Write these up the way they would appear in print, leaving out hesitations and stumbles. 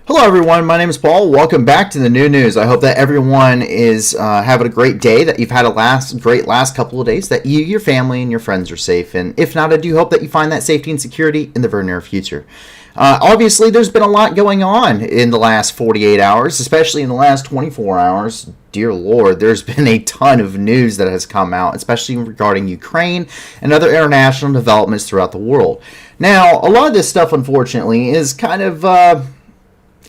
Hello everyone, my name is Paul. Welcome back to the new news. I hope that everyone is having a great day, that you've had a great last couple of days, that you, your family, and your friends are safe. And if not, I do hope that you find that safety and security in the very near future. Obviously, there's been a lot going on in the last 48 hours, especially in the last 24 hours. Dear Lord, there's been a ton of news that has come out, especially regarding Ukraine and other international developments throughout the world. Now, a lot of this stuff, unfortunately, is kind of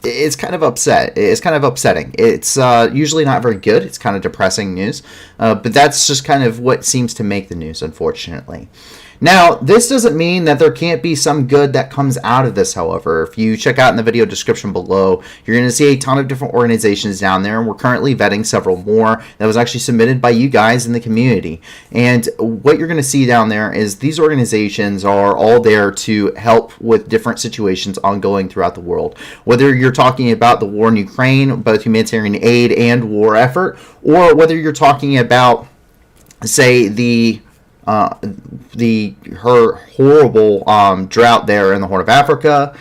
it's kind of upsetting. It's usually not very good. It's kind of depressing news, but that's just kind of what seems to make the news, unfortunately. Now, this doesn't mean that there can't be some good that comes out of this, however. If you check out in the video description below, you're going to see a ton of different organizations down there, and we're currently vetting several more that was actually submitted by you guys in the community. And what you're going to see down there is these organizations are all there to help with different situations ongoing throughout the world. Whether you're talking about the war in Ukraine, both humanitarian aid and war effort, or whether you're talking about, say, the horrible drought there in the Horn of Africa,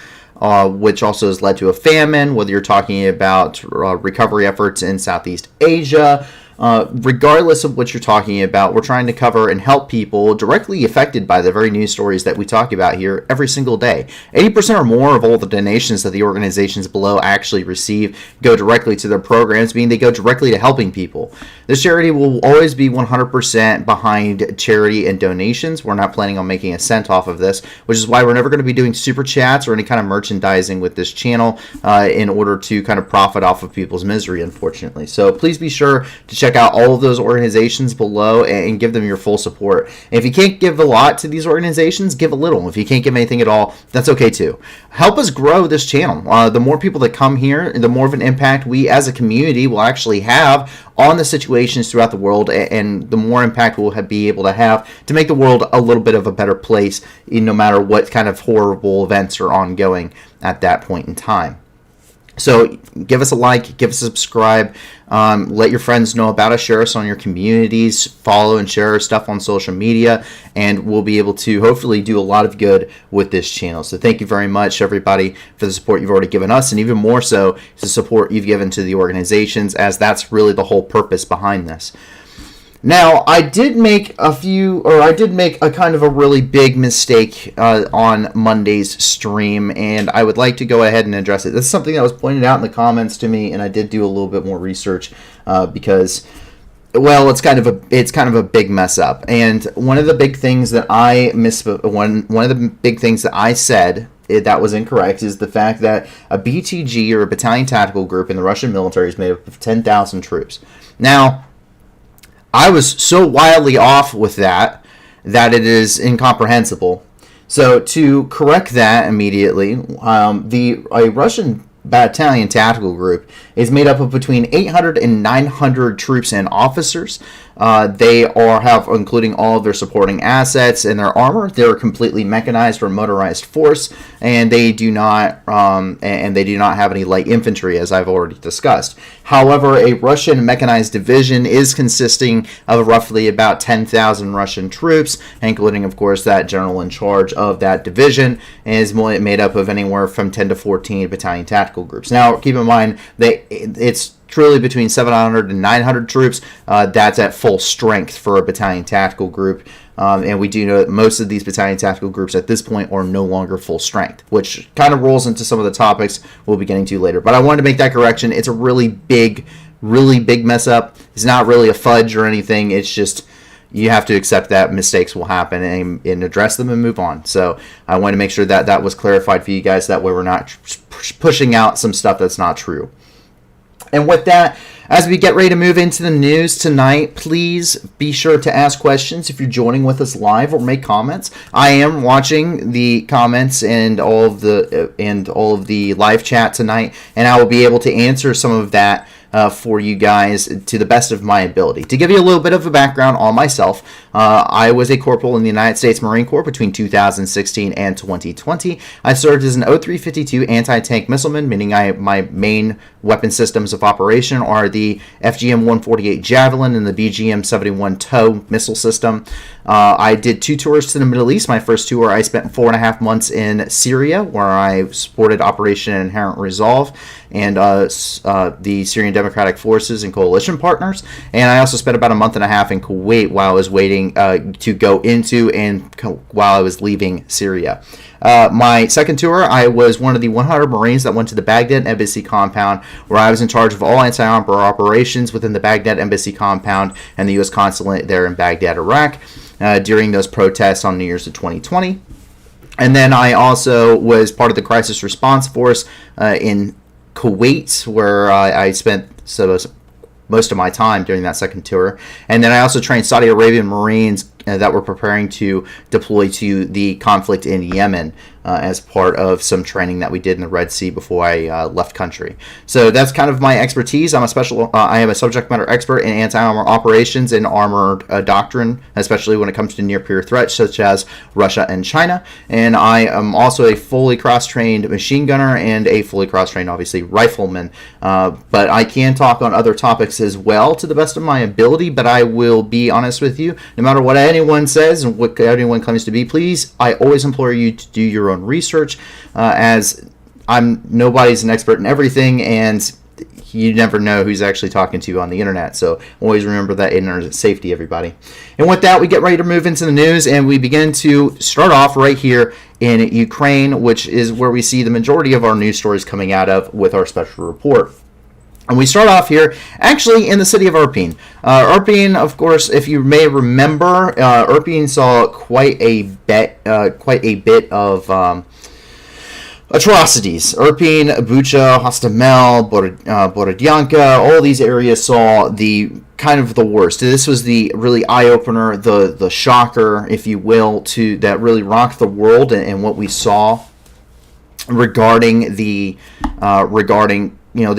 which also has led to a famine, whether you're talking about recovery efforts in Southeast Asia. Regardless of what you're talking about, we're trying to cover and help people directly affected by the very news stories that we talk about here every single day. 80% or more of all the donations that the organizations below actually receive go directly to their programs, meaning they go directly to helping people. This charity will always be 100% behind charity and donations. We're not planning on making a cent off of this, which is why we're never going to be doing super chats or any kind of merchandising with this channel in order to kind of profit off of people's misery, unfortunately. So please be sure to check out all of those organizations below and give them your full support. And if you can't give a lot to these organizations, give a little. If you can't give anything at all, that's okay too. Help us grow this channel. The more people that come here, the more of an impact we as a community will actually have on the situations throughout the world, and the more impact we'll be able to have to make the world a little bit of a better place, no matter what kind of horrible events are ongoing at that point in time. So give us a like, give us a subscribe, let your friends know about us, share us on your communities, follow and share our stuff on social media, and we'll be able to hopefully do a lot of good with this channel. So thank you very much, everybody, for the support you've already given us, and even more so, the support you've given to the organizations, as that's really the whole purpose behind this. Now, I did make a kind of a really big mistake on Monday's stream, and I would like to go ahead and address it. This is something that was pointed out in the comments to me, and I did do a little bit more research because, well, it's kind of a big mess up. And one of the big things that one of the big things that I said that was incorrect is the fact that a BTG, or a battalion tactical group, in the Russian military is made up of 10,000 troops. Now, I was so wildly off with that it is incomprehensible. So to correct that immediately, a Russian battalion tactical group is made up of between 800 and 900 troops and officers. They have, including all of their supporting assets and their armor, they're a completely mechanized or motorized force, and they do not have any light infantry, as I've already discussed. However, a Russian mechanized division is consisting of roughly about 10,000 Russian troops, including, of course, that general in charge of that division, and is made up of anywhere from 10 to 14 battalion tactical groups. Now, keep in mind that it's truly between 700 and 900 troops. That's at full strength for a battalion tactical group. And we do know that most of these battalion tactical groups at this point are no longer full strength, which kind of rolls into some of the topics we'll be getting to later. But I wanted to make that correction. It's a really big mess up. It's not really a fudge or anything. It's just, you have to accept that mistakes will happen and address them and move on. So I want to make sure that that was clarified for you guys. That way we're not pushing out some stuff that's not true. And with that, as we get ready to move into the news tonight, please be sure to ask questions if you're joining with us live, or make comments. I am watching the comments and all of the live chat tonight, and I will be able to answer some of that for you guys to the best of my ability. To give you a little bit of a background on myself, I was a corporal in the United States Marine Corps between 2016 and 2020. I served as an O-352 anti-tank missileman, meaning my main weapon systems of operation are the FGM-148 Javelin and the BGM-71 TOW missile system. I did 2 tours to the Middle East. My first tour, I spent 4.5 months in Syria, where I supported Operation Inherent Resolve and the Syrian Democratic Forces and coalition partners. And I also spent about a month and a half in Kuwait while I was waiting to go into and while I was leaving Syria. My second tour, I was one of the 100 Marines that went to the Baghdad Embassy compound, where I was in charge of all anti-armor operations within the Baghdad Embassy compound and the U.S. consulate there in Baghdad, Iraq, during those protests on New Year's of 2020. And then I also was part of the crisis response force in Kuwait, where I spent most of my time during that second tour. And then I also trained Saudi Arabian Marines that were preparing to deploy to the conflict in Yemen as part of some training that we did in the Red Sea before I left country. So that's kind of my expertise. I am a subject matter expert in anti-armor operations and armored doctrine, especially when it comes to near-peer threats such as Russia and China. And I am also a fully cross-trained machine gunner and a fully cross-trained, obviously, rifleman. But I can talk on other topics as well to the best of my ability, but I will be honest with you, no matter what anyone says and what anyone claims to be, please, I always implore you to do your own research, as nobody's an expert in everything, and you never know who's actually talking to you on the internet. So always remember that internet safety, everybody. And with that, we get ready to move into the news, and we begin to start off right here in Ukraine, which is where we see the majority of our news stories coming out of with our special report. And we start off here, actually, in the city of Irpin. Irpin, of course, if you may remember, Irpin saw quite a bit of atrocities. Irpin, Bucha, Hostomel, Borodyanka, all these areas saw the kind of the worst. This was the really eye-opener, the shocker, if you will, that really rocked the world and what we saw regarding the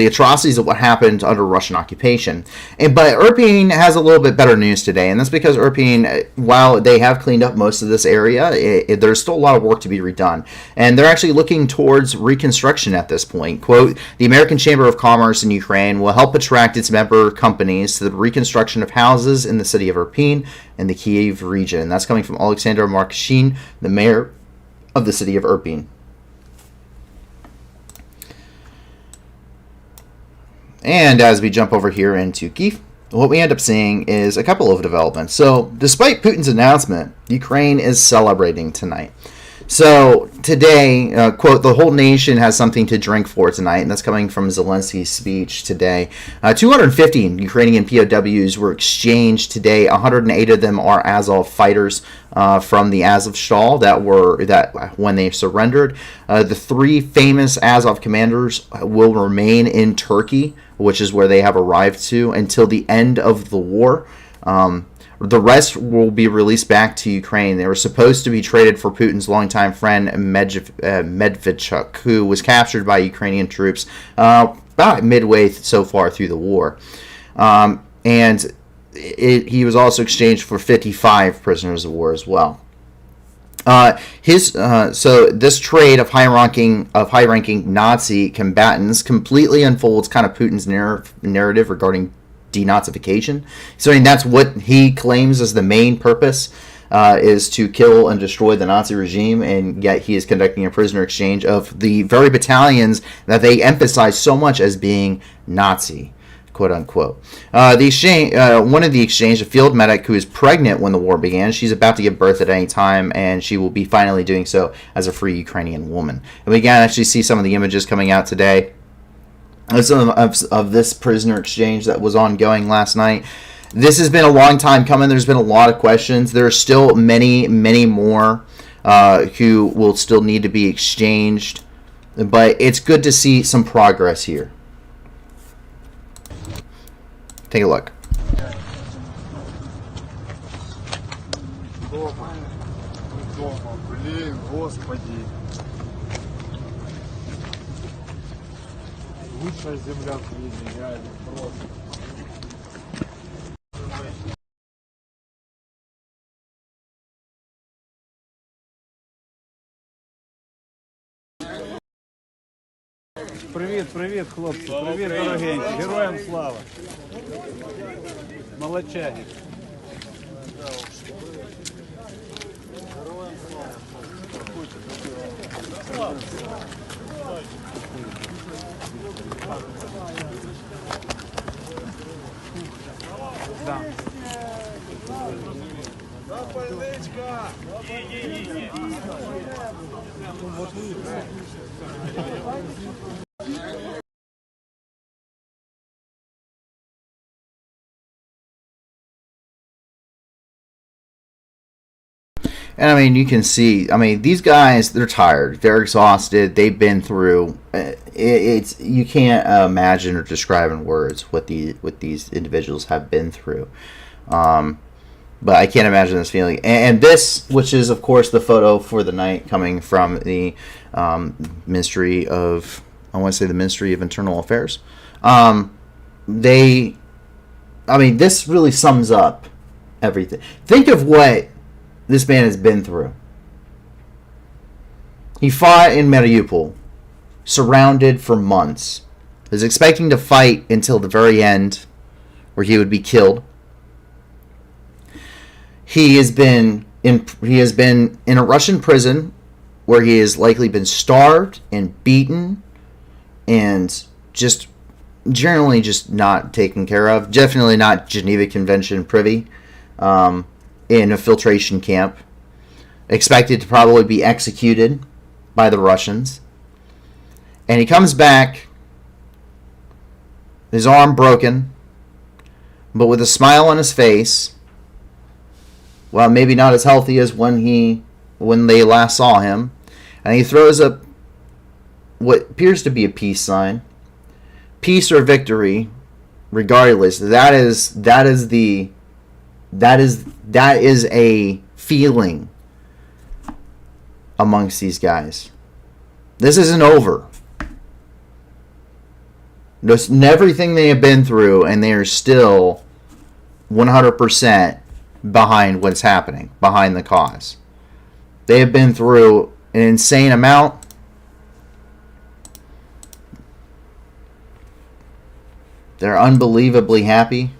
atrocities of what happened under Russian occupation. But Irpin has a little bit better news today, and that's because Irpin, while they have cleaned up most of this area, there's still a lot of work to be redone. And they're actually looking towards reconstruction at this point. Quote, the American Chamber of Commerce in Ukraine will help attract its member companies to the reconstruction of houses in the city of Irpin and the Kyiv region. And that's coming from Alexander Markashin, the mayor of the city of Irpin. And as we jump over here into Kyiv, what we end up seeing is a couple of developments. So, despite Putin's announcement, Ukraine is celebrating tonight. So, today, quote, the whole nation has something to drink for tonight, and that's coming from Zelensky's speech today. 250 Ukrainian POWs were exchanged today. 108 of them are Azov fighters from the AZOVSTAL that when they surrendered. The 3 famous Azov commanders will remain in Turkey, which is where they have arrived to, until the end of the war. The rest will be released back to Ukraine. They were supposed to be traded for Putin's longtime friend Medvedchuk, who was captured by Ukrainian troops about midway so far through the war. And he was also exchanged for 55 prisoners of war as well. So this trade of high-ranking Nazi combatants completely unfolds kind of Putin's narrative regarding denazification. So that's what he claims as the main purpose, is to kill and destroy the Nazi regime, and yet he is conducting a prisoner exchange of the very battalions that they emphasize so much as being Nazi, quote unquote. The exchange, one of the exchange, a field medic who is pregnant when the war began. She's about to give birth at any time, and she will be finally doing so as a free Ukrainian woman. And we can actually see some of the images coming out today of this prisoner exchange that was ongoing last night. This has been a long time coming. There's been a lot of questions. There are still many, many more who will still need to be exchanged, but it's good to see some progress here. Take a look. Обычная земля в Киеве, реально, просто. Привіт, привіт, хлопці, привіт, дорогенькі, героям слава. Молодчаги. Да. Запальничка! And I mean, you can see, I mean, these guys, they're tired, they're exhausted, they've been through, it's, you can't imagine or describe in words what these individuals have been through. But I can't imagine this feeling. And this, which is, of course, the photo for the night coming from the Ministry of, I want to say the Ministry of Internal Affairs. I mean, this really sums up everything. Think of what this man has been through. He fought in Mariupol, surrounded for months. Was expecting to fight until the very end, where he would be killed. He has been in a Russian prison, where he has likely been starved and beaten, and just generally just not taken care of. Definitely not Geneva Convention privy. In a filtration camp, expected to probably be executed by the Russians. And he comes back, his arm broken, but with a smile on his face. Well, maybe not as healthy as when they last saw him. And he throws up what appears to be a peace sign. Peace or victory, regardless, that is a feeling amongst these guys. This isn't over. There's everything they have been through, and they are still 100% behind what's happening, behind the cause. They have been through an insane amount. They're unbelievably happy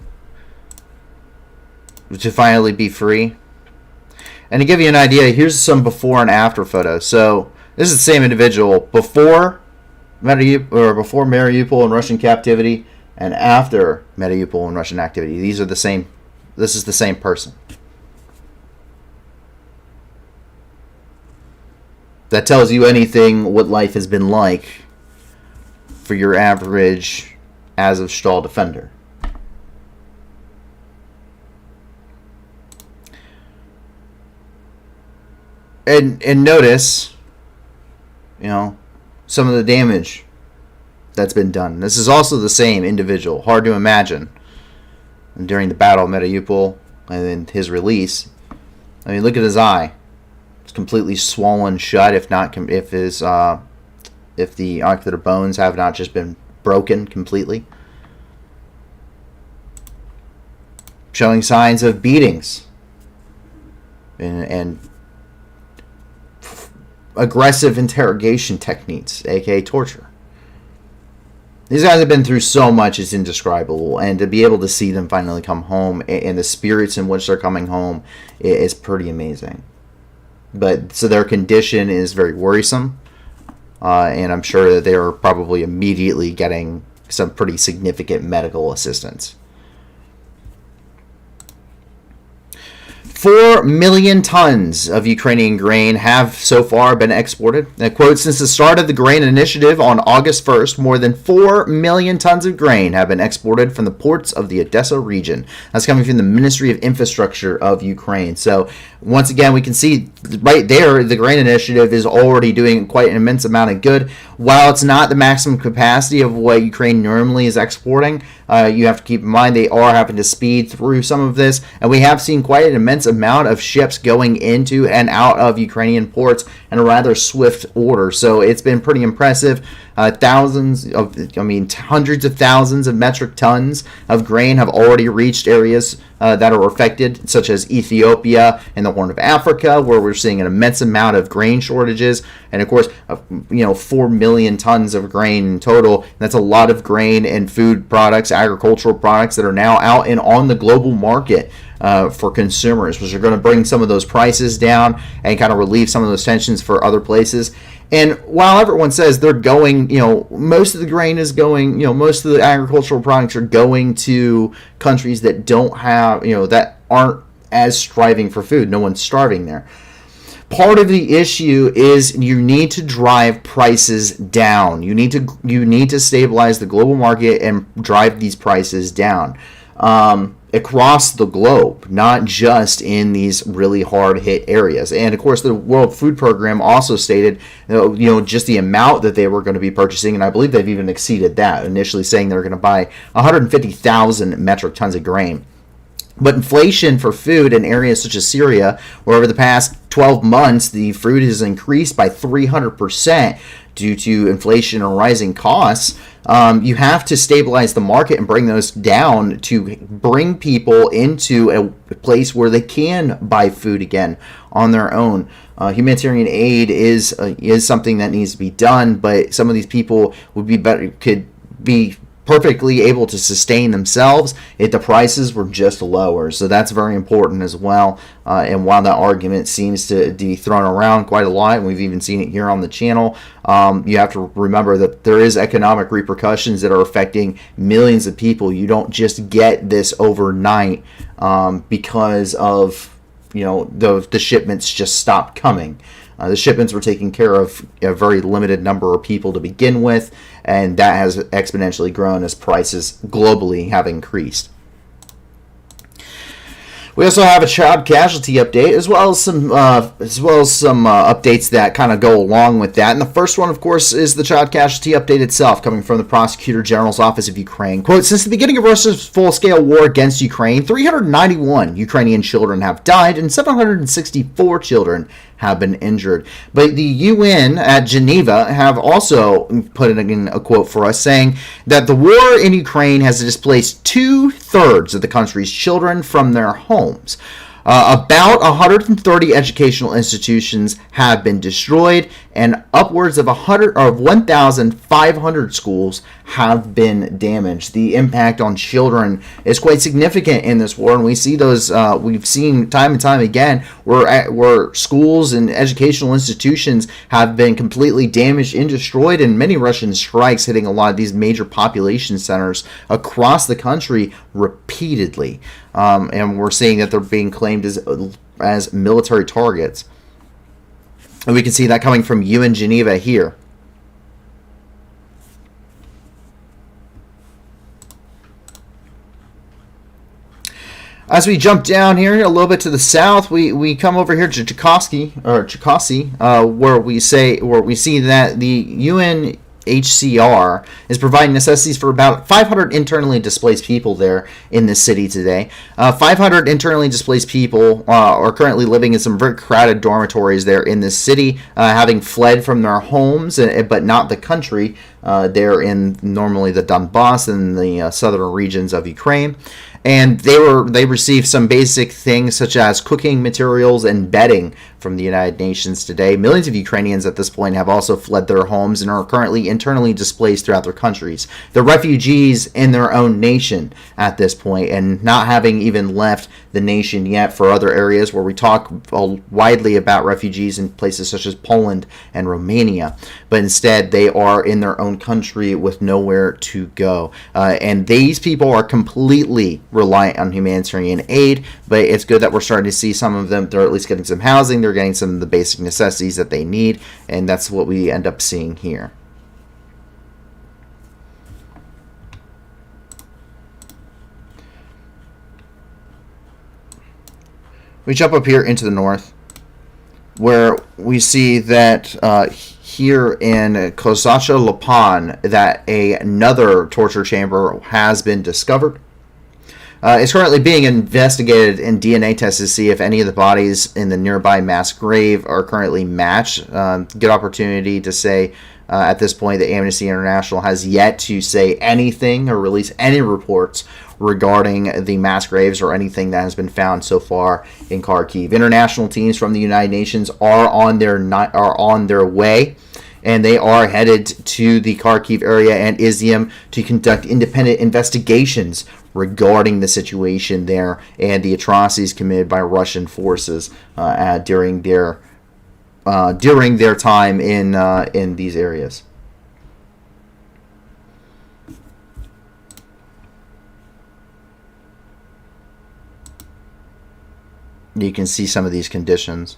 to finally be free. And to give you an idea, here's some before and after photos. So this is the same individual before Mariupol in Russian captivity, and after Mariupol in Russian activity. These are the same. This is the same person. That tells you anything what life has been like for your average AZOVSTAL defender. And notice, you know, some of the damage that's been done. This is also the same individual. Hard to imagine. And during the Battle of Mariupol and then his release, I mean, look at his eye. It's completely swollen shut. If the ocular bones have not just been broken completely, showing signs of beatings and aggressive interrogation techniques, aka torture. These guys have been through so much, it's indescribable, and to be able to see them finally come home and the spirits in which they're coming home is pretty amazing. But so their condition is very worrisome, and I'm sure that they are probably immediately getting some pretty significant medical assistance. 4 million tons of Ukrainian grain have so far been exported. And quote, since the start of the grain initiative on August 1st, more than 4 million tons of grain have been exported from the ports of the Odessa region. That's coming from the Ministry of Infrastructure of Ukraine. So once again, we can see right there, the grain initiative is already doing quite an immense amount of good. While it's not the maximum capacity of what Ukraine normally is exporting, you have to keep in mind they are having to speed through some of this, and we have seen quite an immense amount of ships going into and out of Ukrainian ports in a rather swift order. So it's been pretty impressive. Hundreds of thousands of metric tons of grain have already reached areas that are affected, such as Ethiopia and the Horn of Africa, where we're seeing an immense amount of grain shortages. And of course, 4 million tons of grain in total. That's a lot of grain and food products, agricultural products that are now out and on the global market for consumers, which are going to bring some of those prices down and kind of relieve some of those tensions for other places. And while everyone says they're going, most of the grain is going, most of the agricultural products are going to countries that don't have, that aren't as striving for food. No one's starving there. Part of the issue is you need to drive prices down. You need to stabilize the global market and drive these prices down across the globe, not just in these really hard hit areas. And of course, the World Food Program also stated, just the amount that they were going to be purchasing, and I believe they've even exceeded that, initially saying they're going to buy 150,000 metric tons of grain. But inflation for food in areas such as Syria, where over the past 12 months, the food has increased by 300% due to inflation and rising costs, you have to stabilize the market and bring those down to bring people into a place where they can buy food again on their own. Humanitarian aid is something that needs to be done, but some of these people could be perfectly able to sustain themselves if the prices were just lower. So that's very important as well. And while that argument seems to be thrown around quite a lot, and we've even seen it here on the channel, you have to remember that there is economic repercussions that are affecting millions of people. You don't just get this overnight because of the shipments just stopped coming. The shipments were taking care of a very limited number of people to begin with, and that has exponentially grown as prices globally have increased. We also have a child casualty update, as well as some updates that kind of go along with that. And the first one, of course, is the child casualty update itself, coming from the Prosecutor General's Office of Ukraine. Quote, since the beginning of Russia's full-scale war against Ukraine, 391 Ukrainian children have died and 764 children have been injured. But the UN at Geneva have also put in a quote for us, saying that the war in Ukraine has displaced 2/3 of the country's children from their homes. About 130 educational institutions have been destroyed, and upwards of 1,500 schools have been damaged. The impact on children is quite significant in this war, and we see those. We've seen time and time again where schools and educational institutions have been completely damaged and destroyed, and many Russian strikes hitting a lot of these major population centers across the country repeatedly. And we're seeing that they're being claimed as military targets. And we can see that coming from UN Geneva here. As we jump down here a little bit to the south, we come over here to Cherkasy, where we see that the UNHCR is providing necessities for about 500 internally displaced people there in this city today. 500 internally displaced people are currently living in some very crowded dormitories there in this city, having fled from their homes, but not the country. They're in normally the Donbass and the southern regions of Ukraine. And they received some basic things such as cooking materials and bedding from the United Nations today. Millions of Ukrainians at this point have also fled their homes and are currently internally displaced throughout their countries. They're refugees in their own nation at this point, and not having even left the nation yet for other areas where we talk widely about refugees in places such as Poland and Romania. But instead, they are in their own country with nowhere to go. And these people are completely reliant on humanitarian aid, but it's good that we're starting to see some of them, they're at least getting some housing, they're getting some of the basic necessities that they need, and that's what we end up seeing here. We jump up here into the north, where we see that here in Kozacha-Lopan that another torture chamber has been discovered. It's currently being investigated in DNA tests to see if any of the bodies in the nearby mass grave are currently matched. Good opportunity to say at this point that Amnesty International has yet to say anything or release any reports regarding the mass graves or anything that has been found so far in Kharkiv. International teams from the United Nations are on their way, and they are headed to the Kharkiv area and Izium to conduct independent investigations regarding the situation there and the atrocities committed by Russian forces during their time in these areas. You can see some of these conditions.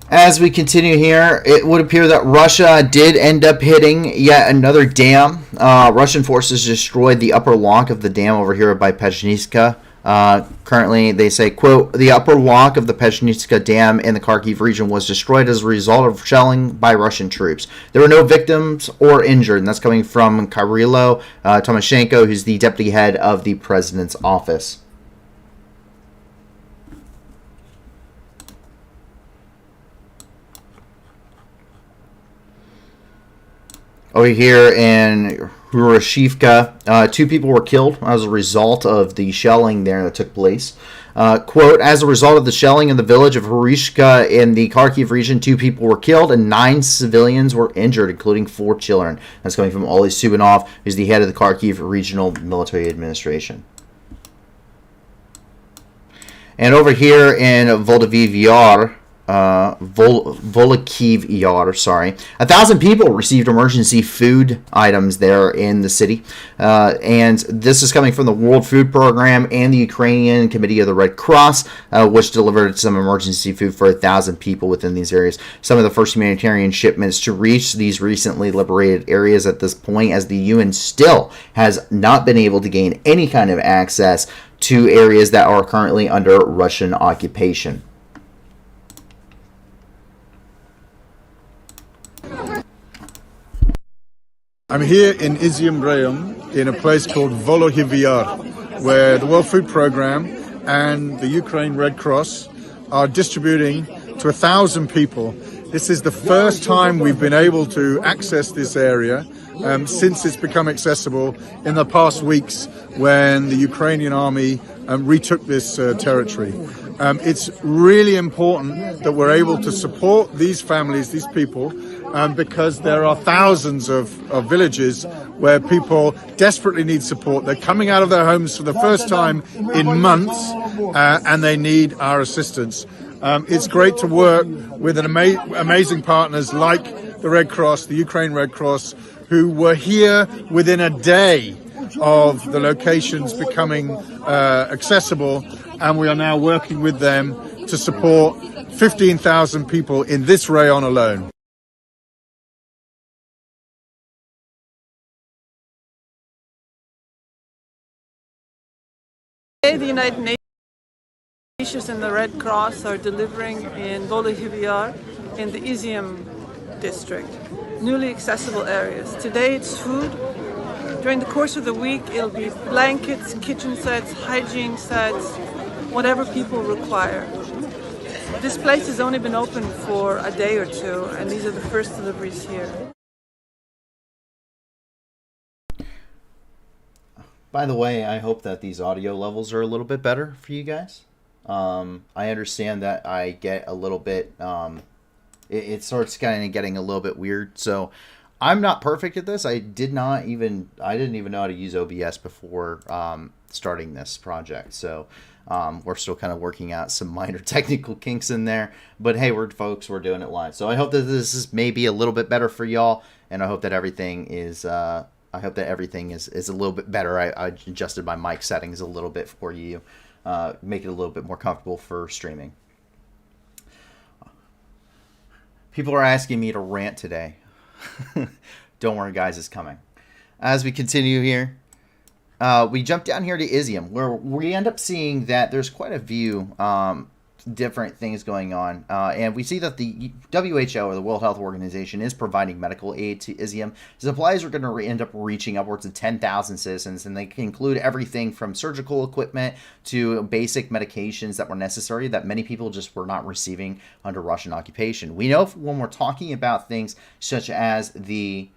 As we continue here, it would appear that Russia did end up hitting yet another dam. Russian forces destroyed the upper lock of the dam over here by Pezhnitska. Currently, they say, quote, the upper lock of the Pezhnitska Dam in the Kharkiv region was destroyed as a result of shelling by Russian troops. There were no victims or injured, and that's coming from Kirilo Tomashenko, who's the deputy head of the president's office. Over here in Hurashivka, 2 people were killed as a result of the shelling there that took place. Quote, as a result of the shelling in the village of Hurishka in the Kharkiv region, 2 people were killed and 9 civilians were injured, including 4 children. That's coming from Oleh Subanov, who's the head of the Kharkiv Regional Military Administration. And over here in Volodiv Yar, Volokiv Yar, sorry. 1,000 people received emergency food items there in the city. And this is coming from the World Food Program and the Ukrainian Committee of the Red Cross, which delivered some emergency food for 1,000 people within these areas. Some of the first humanitarian shipments to reach these recently liberated areas at this point, as the UN still has not been able to gain any kind of access to areas that are currently under Russian occupation. I'm here in Izium Rayon in a place called Volohivyar, where the World Food Program and the Ukraine Red Cross are distributing to 1,000 people. This is the first time we've been able to access this area since it's become accessible in the past weeks when the Ukrainian army retook this territory. It's really important that we're able to support these families, these people, because there are thousands of villages where people desperately need support. They're coming out of their homes for the first time in months, and they need our assistance. It's great to work with amazing partners like the Red Cross, the Ukraine Red Cross, who were here within a day of the locations becoming accessible, and we are now working with them to support 15,000 people in this rayon alone. The United Nations and the Red Cross are delivering in Volohivyar in the Izium district, newly accessible areas. Today it's food. During the course of the week it'll be blankets, kitchen sets, hygiene sets, whatever people require. This place has only been open for a day or two, and these are the first deliveries here. By the way, I hope that these audio levels are a little bit better for you guys. I understand that I get a little bit, it starts kind of getting a little bit weird. So I'm not perfect at this. I didn't even know how to use OBS before starting this project. So we're still kind of working out some minor technical kinks in there. But hey, we're doing it live. So I hope that this is maybe a little bit better for y'all, and I hope that everything is is a little bit better. I adjusted my mic settings a little bit for you, make it a little bit more comfortable for streaming. People are asking me to rant today. Don't worry, guys, it's coming. As we continue here, we jump down here to Izium, where we end up seeing that there's quite a few different things going on. And we see that the WHO, or the World Health Organization, is providing medical aid to Izium. Supplies are going to end up reaching upwards of 10,000 citizens, and they can include everything from surgical equipment to basic medications that were necessary that many people just were not receiving under Russian occupation. We know when we're talking about things such as when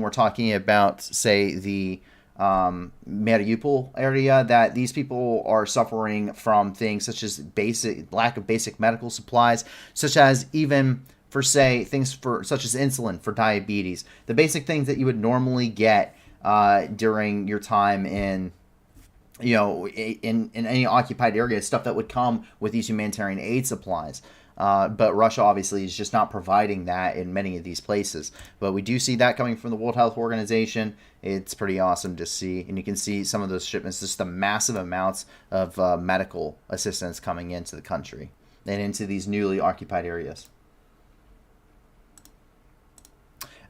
we're talking about, say, the Mariupol area, that these people are suffering from things such as lack of basic medical supplies, such as even for, say, things for such as insulin for diabetes, the basic things that you would normally get during your time in any occupied area, stuff that would come with these humanitarian aid supplies. But Russia obviously is just not providing that in many of these places. But we do see that coming from the World Health Organization. It's pretty awesome to see. And you can see some of those shipments, just the massive amounts of medical assistance coming into the country and into these newly occupied areas.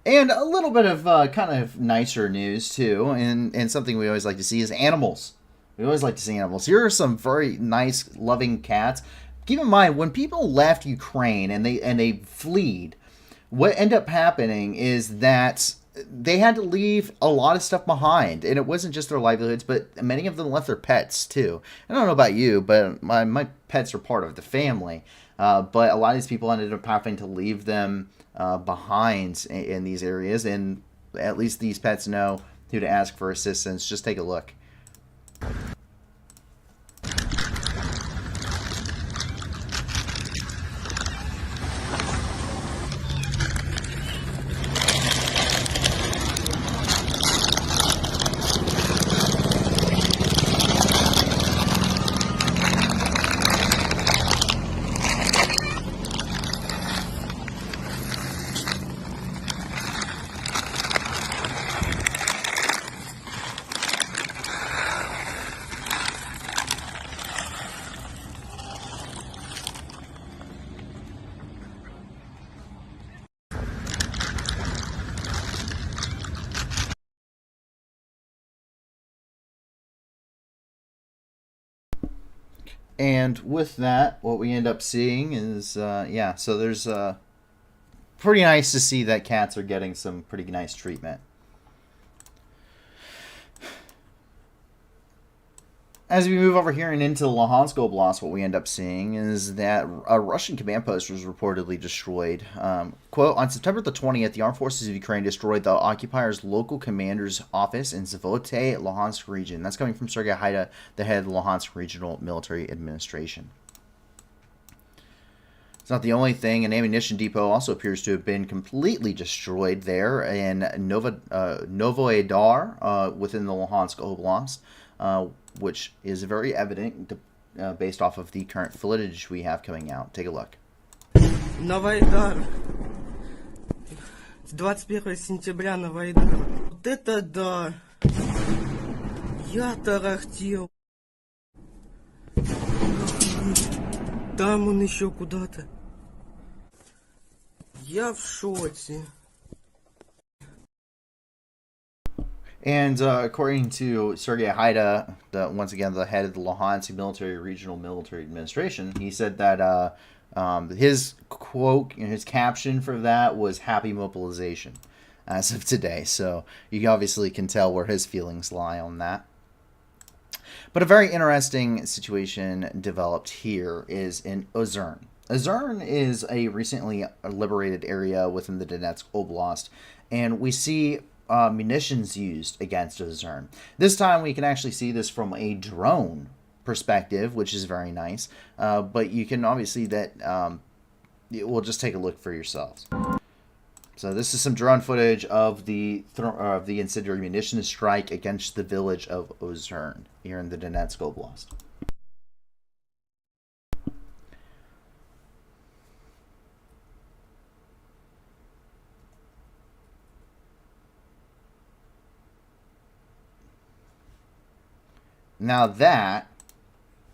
And a little bit of kind of nicer news, too, and something we always like to see is animals. We always like to see animals. Here are some very nice, loving cats. Keep in mind, when people left Ukraine and they fled, what ended up happening is that they had to leave a lot of stuff behind. And it wasn't just their livelihoods, but many of them left their pets, too. I don't know about you, but my pets are part of the family. But a lot of these people ended up having to leave them behind in these areas. And at least these pets know who to ask for assistance. Just take a look. And with that, what we end up seeing is, so there's pretty nice to see that cats are getting some pretty nice treatment. As we move over here and into the Luhansk Oblast, what we end up seeing is that a Russian command post was reportedly destroyed. Quote, on September the 20th, the armed forces of Ukraine destroyed the occupier's local commander's office in Zavote, Luhansk region. That's coming from Sergei Haida, the head of the Luhansk Regional Military Administration. It's not the only thing. An ammunition depot also appears to have been completely destroyed there in Novoaidar within the Luhansk Oblast. Which is very evident based off of the current footage we have coming out. Take a look. Новоайдар. 21 сентября Новоайдар. Вот это да! Я тарахтел. Там он еще куда-то. Я в шоке. And according to Sergei Haida, once again the head of the Luhansk Regional Military Administration, he said that his quote, his caption for that was "Happy Mobilization" as of today. So you obviously can tell where his feelings lie on that. But a very interesting situation developed here is in Ozern. Ozern is a recently liberated area within the Donetsk Oblast, and we see munitions used against Ozern. This time we can actually see this from a drone perspective, which is very nice. But you can obviously we'll just take a look for yourselves. So this is some drone footage of the incendiary munitions strike against the village of Ozern here in the Donetsk Oblast. Now that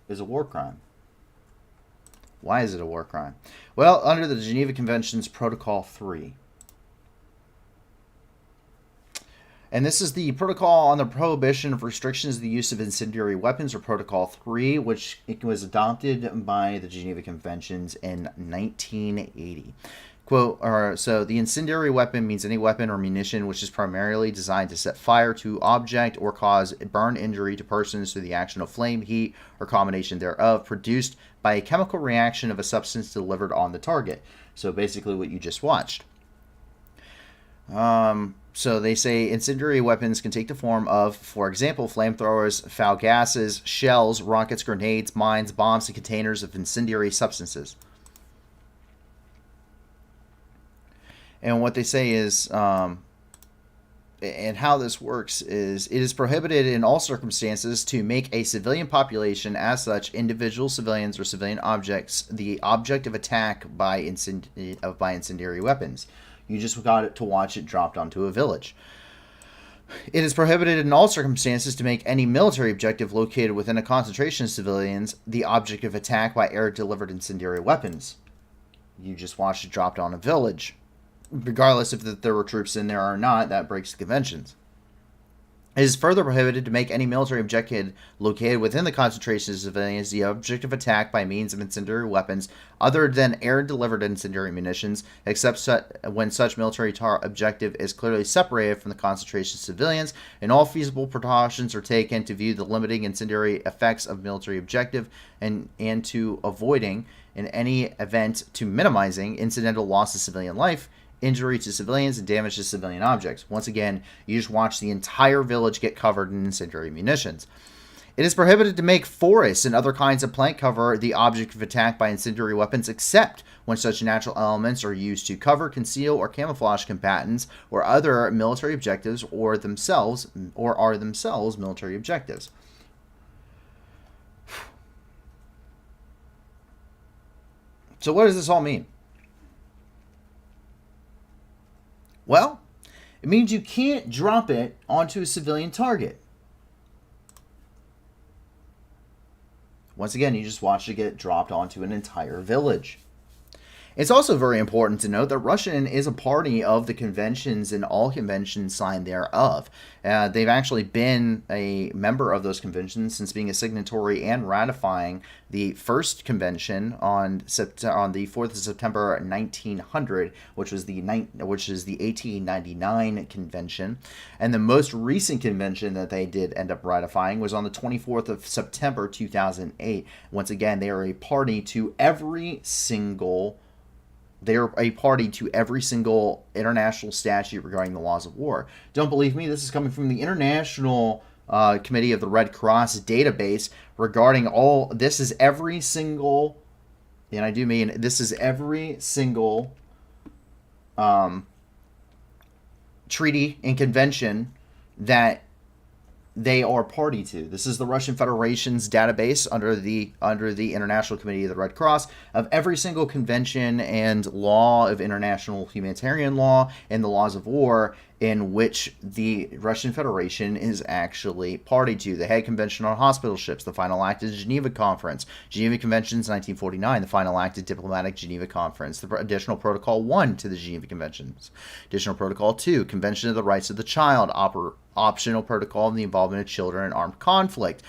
is a war crime. Why is it a war crime? Well, under the Geneva Convention's Protocol 3. And this is the Protocol on the Prohibition of Restrictions of the Use of Incendiary Weapons, or Protocol 3, which it was adopted by the Geneva Conventions in 1980. Quote, so the incendiary weapon means any weapon or munition which is primarily designed to set fire to object or cause burn injury to persons through the action of flame, heat, or combination thereof, produced by a chemical reaction of a substance delivered on the target. So basically what you just watched. So they say incendiary weapons can take the form of, for example, flamethrowers, foul gases, shells, rockets, grenades, mines, bombs, and containers of incendiary substances. And what they say is, and how this works is, it is prohibited in all circumstances to make a civilian population, as such, individual civilians or civilian objects, the object of attack by incendiary weapons. You just got to watch it dropped onto a village. It is prohibited in all circumstances to make any military objective located within a concentration of civilians the object of attack by air-delivered incendiary weapons. You just watched it dropped on a village. Regardless if there were troops in there or not, that breaks the conventions. It is further prohibited to make any military objective located within the concentration of civilians the object of attack by means of incendiary weapons other than air-delivered incendiary munitions, except when such military objective is clearly separated from the concentration of civilians, and all feasible precautions are taken to view the limiting incendiary effects of military objective and to avoiding, in any event, to minimizing incidental loss of civilian life, injury to civilians, and damage to civilian objects. Once again, you just watch the entire village get covered in incendiary munitions. It is prohibited to make forests and other kinds of plant cover the object of attack by incendiary weapons, except when such natural elements are used to cover, conceal, or camouflage combatants or other military objectives, or are themselves military objectives. So what does this all mean? Well, it means you can't drop it onto a civilian target. Once again, you just watch it get dropped onto an entire village. It's also very important to note that Russia is a party of the conventions and all conventions signed thereof. They've actually been a member of those conventions since being a signatory and ratifying the first convention on the 4th of September 1900, which is the 1899 convention. And the most recent convention that they did end up ratifying was on the 24th of September 2008. Once again, they are a party to every single international statute regarding the laws of war. Don't believe me? This is coming from the International Committee of the Red Cross database regarding all. This is every single, and I do mean this is every single treaty and convention that they are party to. This is the Russian Federation's database under the International Committee of the Red Cross of every single convention and law of international humanitarian law and the laws of war in which the Russian Federation is actually party to. The Hague Convention on Hospital Ships, the Final Act of the Geneva Conference, Geneva Conventions 1949, the Final Act of Diplomatic Geneva Conference, the Additional Protocol 1 to the Geneva Conventions, Additional Protocol 2, Convention of the Rights of the Child, Optional Protocol on the Involvement of Children in Armed Conflict,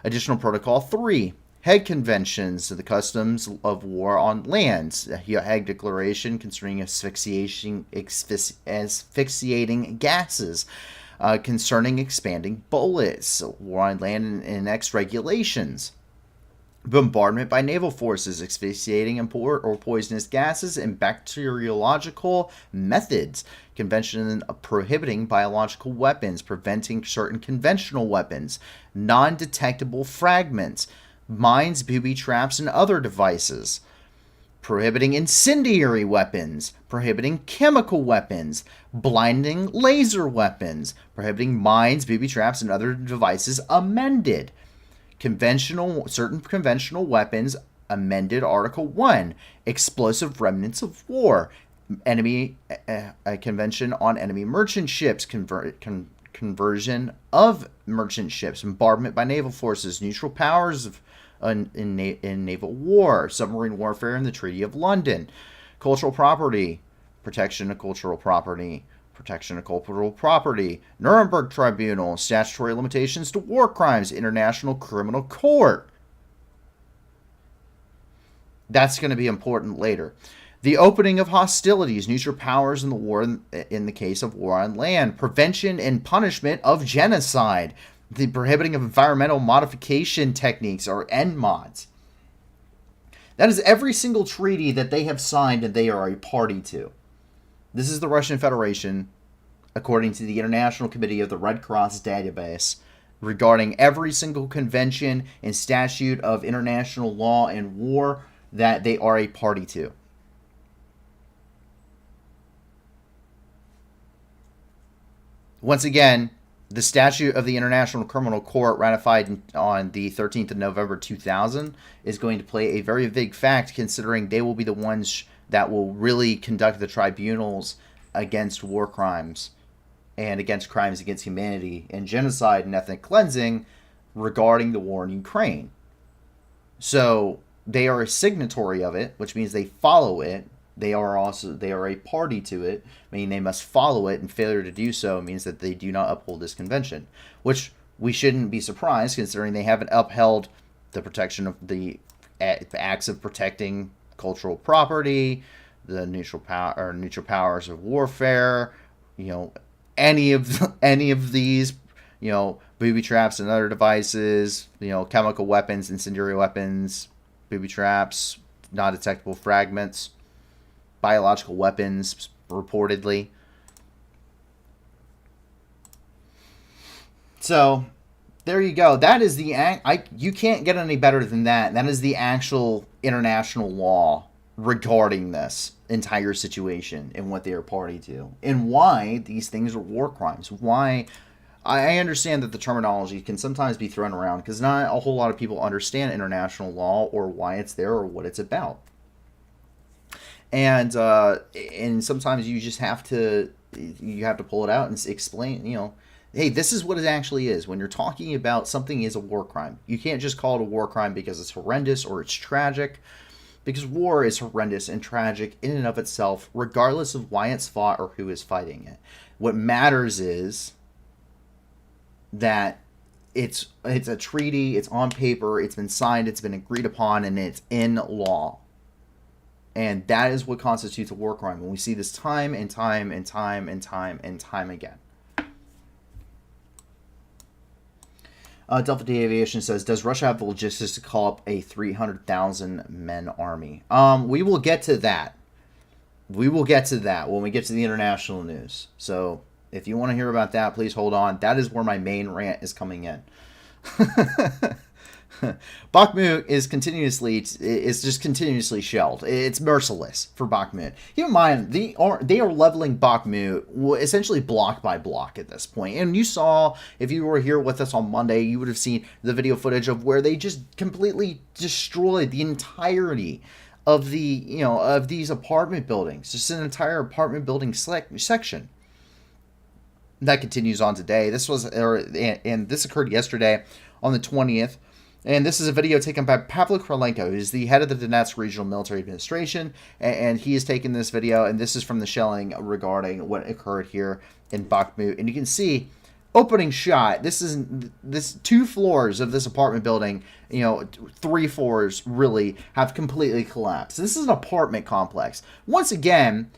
Additional Protocol 3, Hague Conventions, the Customs of War on Lands, Hague Declaration concerning asphyxiating gases, concerning expanding bullets, War on Land and Annex Regulations, bombardment by naval forces, asphyxiating or poisonous gases, and bacteriological methods, Convention prohibiting biological weapons, preventing certain conventional weapons, non-detectable fragments, mines, booby traps, and other devices, prohibiting incendiary weapons, prohibiting chemical weapons, blinding laser weapons, prohibiting mines, booby traps, and other devices amended. Certain conventional weapons amended Article 1, explosive remnants of war, a convention on enemy merchant ships, conversion of merchant ships, bombardment by naval forces, neutral powers in naval war, submarine warfare, and the Treaty of London, cultural property, protection of cultural property, protection of cultural property, Nuremberg Tribunal, statutory limitations to war crimes, International Criminal Court. That's going to be important later. The opening of hostilities, neutral powers in the war in the case of war on land, prevention and punishment of genocide, the prohibiting of environmental modification techniques or NMODs. That is every single treaty that they have signed and they are a party to. This is the Russian Federation, according to the International Committee of the Red Cross database, regarding every single convention and statute of international law and war that they are a party to. Once again, the statute of the International Criminal Court ratified on the 13th of November 2000 is going to play a very big fact, considering they will be the ones that will really conduct the tribunals against war crimes and against crimes against humanity and genocide and ethnic cleansing regarding the war in Ukraine. So they are a signatory of it, which means they follow it. They are a party to it, meaning they must follow it, and failure to do so means that they do not uphold this convention, which we shouldn't be surprised considering they haven't upheld the protection of the acts of protecting cultural property, the neutral powers of warfare, any of these, booby traps and other devices, chemical weapons, incendiary weapons, booby traps, non-detectable fragments, biological weapons, reportedly. So, there you go. That is you can't get any better than that. That is the actual international law regarding this entire situation and what they are party to. And why these things are war crimes. Why... I understand that the terminology can sometimes be thrown around because not a whole lot of people understand international law or why it's there or what it's about. And sometimes you just have to pull it out and explain, hey, this is what it actually is. When you're talking about something is a war crime, you can't just call it a war crime because it's horrendous or it's tragic, because war is horrendous and tragic in and of itself, regardless of why it's fought or who is fighting it. What matters is that it's a treaty, it's on paper, it's been signed, it's been agreed upon, and it's in law. And that is what constitutes a war crime. And we see this time and time and time and time and time again. Delta D Aviation says, does Russia have the logistics to call up a 300,000 men army? We will get to that. We will get to that when we get to the international news. So if you want to hear about that, please hold on. That is where my main rant is coming in. Bakhmut is just continuously shelled. It's merciless for Bakhmut. Keep in mind, they are leveling Bakhmut essentially block by block at this point. And you saw, if you were here with us on Monday, you would have seen the video footage of where they just completely destroyed the entirety of of these apartment buildings. Just an entire apartment building section. That continues on today. This occurred yesterday on the 20th. And this is a video taken by Pavlo Krylenko, who's the head of the Donetsk Regional Military Administration. And he has taken this video, and this is from the shelling regarding what occurred here in Bakhmut. And you can see, opening shot, this 2 floors of this apartment building, 3 floors really have completely collapsed. This is an apartment complex. Once again,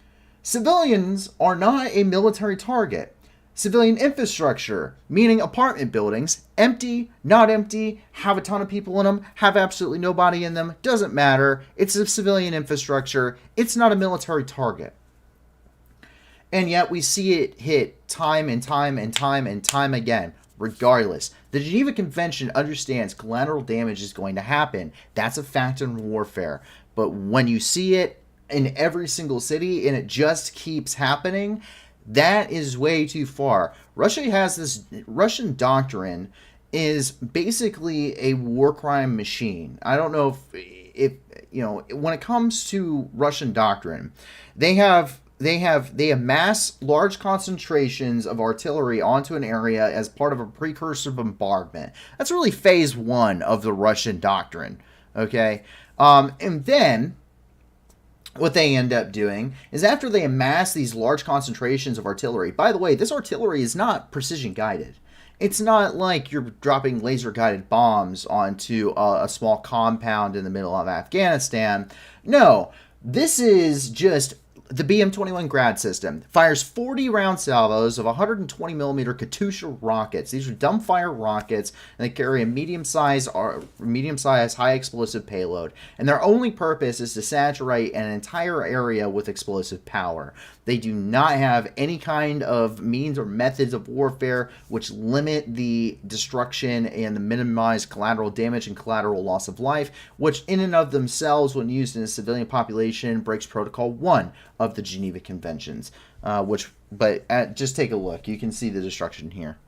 civilians are not a military target. Civilian infrastructure, meaning apartment buildings, empty, not empty, have a ton of people in them, have absolutely nobody in them, doesn't matter. It's a civilian infrastructure. It's not a military target. And yet we see it hit time and time and time and time again, regardless. The Geneva Convention understands collateral damage is going to happen. That's a fact in warfare. But when you see it in every single city and it just keeps happening, that is way too far. Russia has this Russian doctrine is basically a war crime machine. I don't know if when it comes to Russian doctrine, they amass large concentrations of artillery onto an area as part of a precursor bombardment. That's really phase 1 of the Russian doctrine. Okay, and then what they end up doing is after they amass these large concentrations of artillery. By the way, this artillery is not precision guided. It's not like you're dropping laser guided bombs onto a small compound in the middle of Afghanistan. No, this is just the BM-21 Grad system. Fires 40 round salvos of 120 millimeter Katyusha rockets. These are dumbfire rockets, and they carry a medium-sized, high explosive payload. And their only purpose is to saturate an entire area with explosive power. They do not have any kind of means or methods of warfare which limit the destruction and the minimize collateral damage and collateral loss of life, which in and of themselves, when used in a civilian population, breaks Protocol 1 of the Geneva Conventions. Just take a look. You can see the destruction here.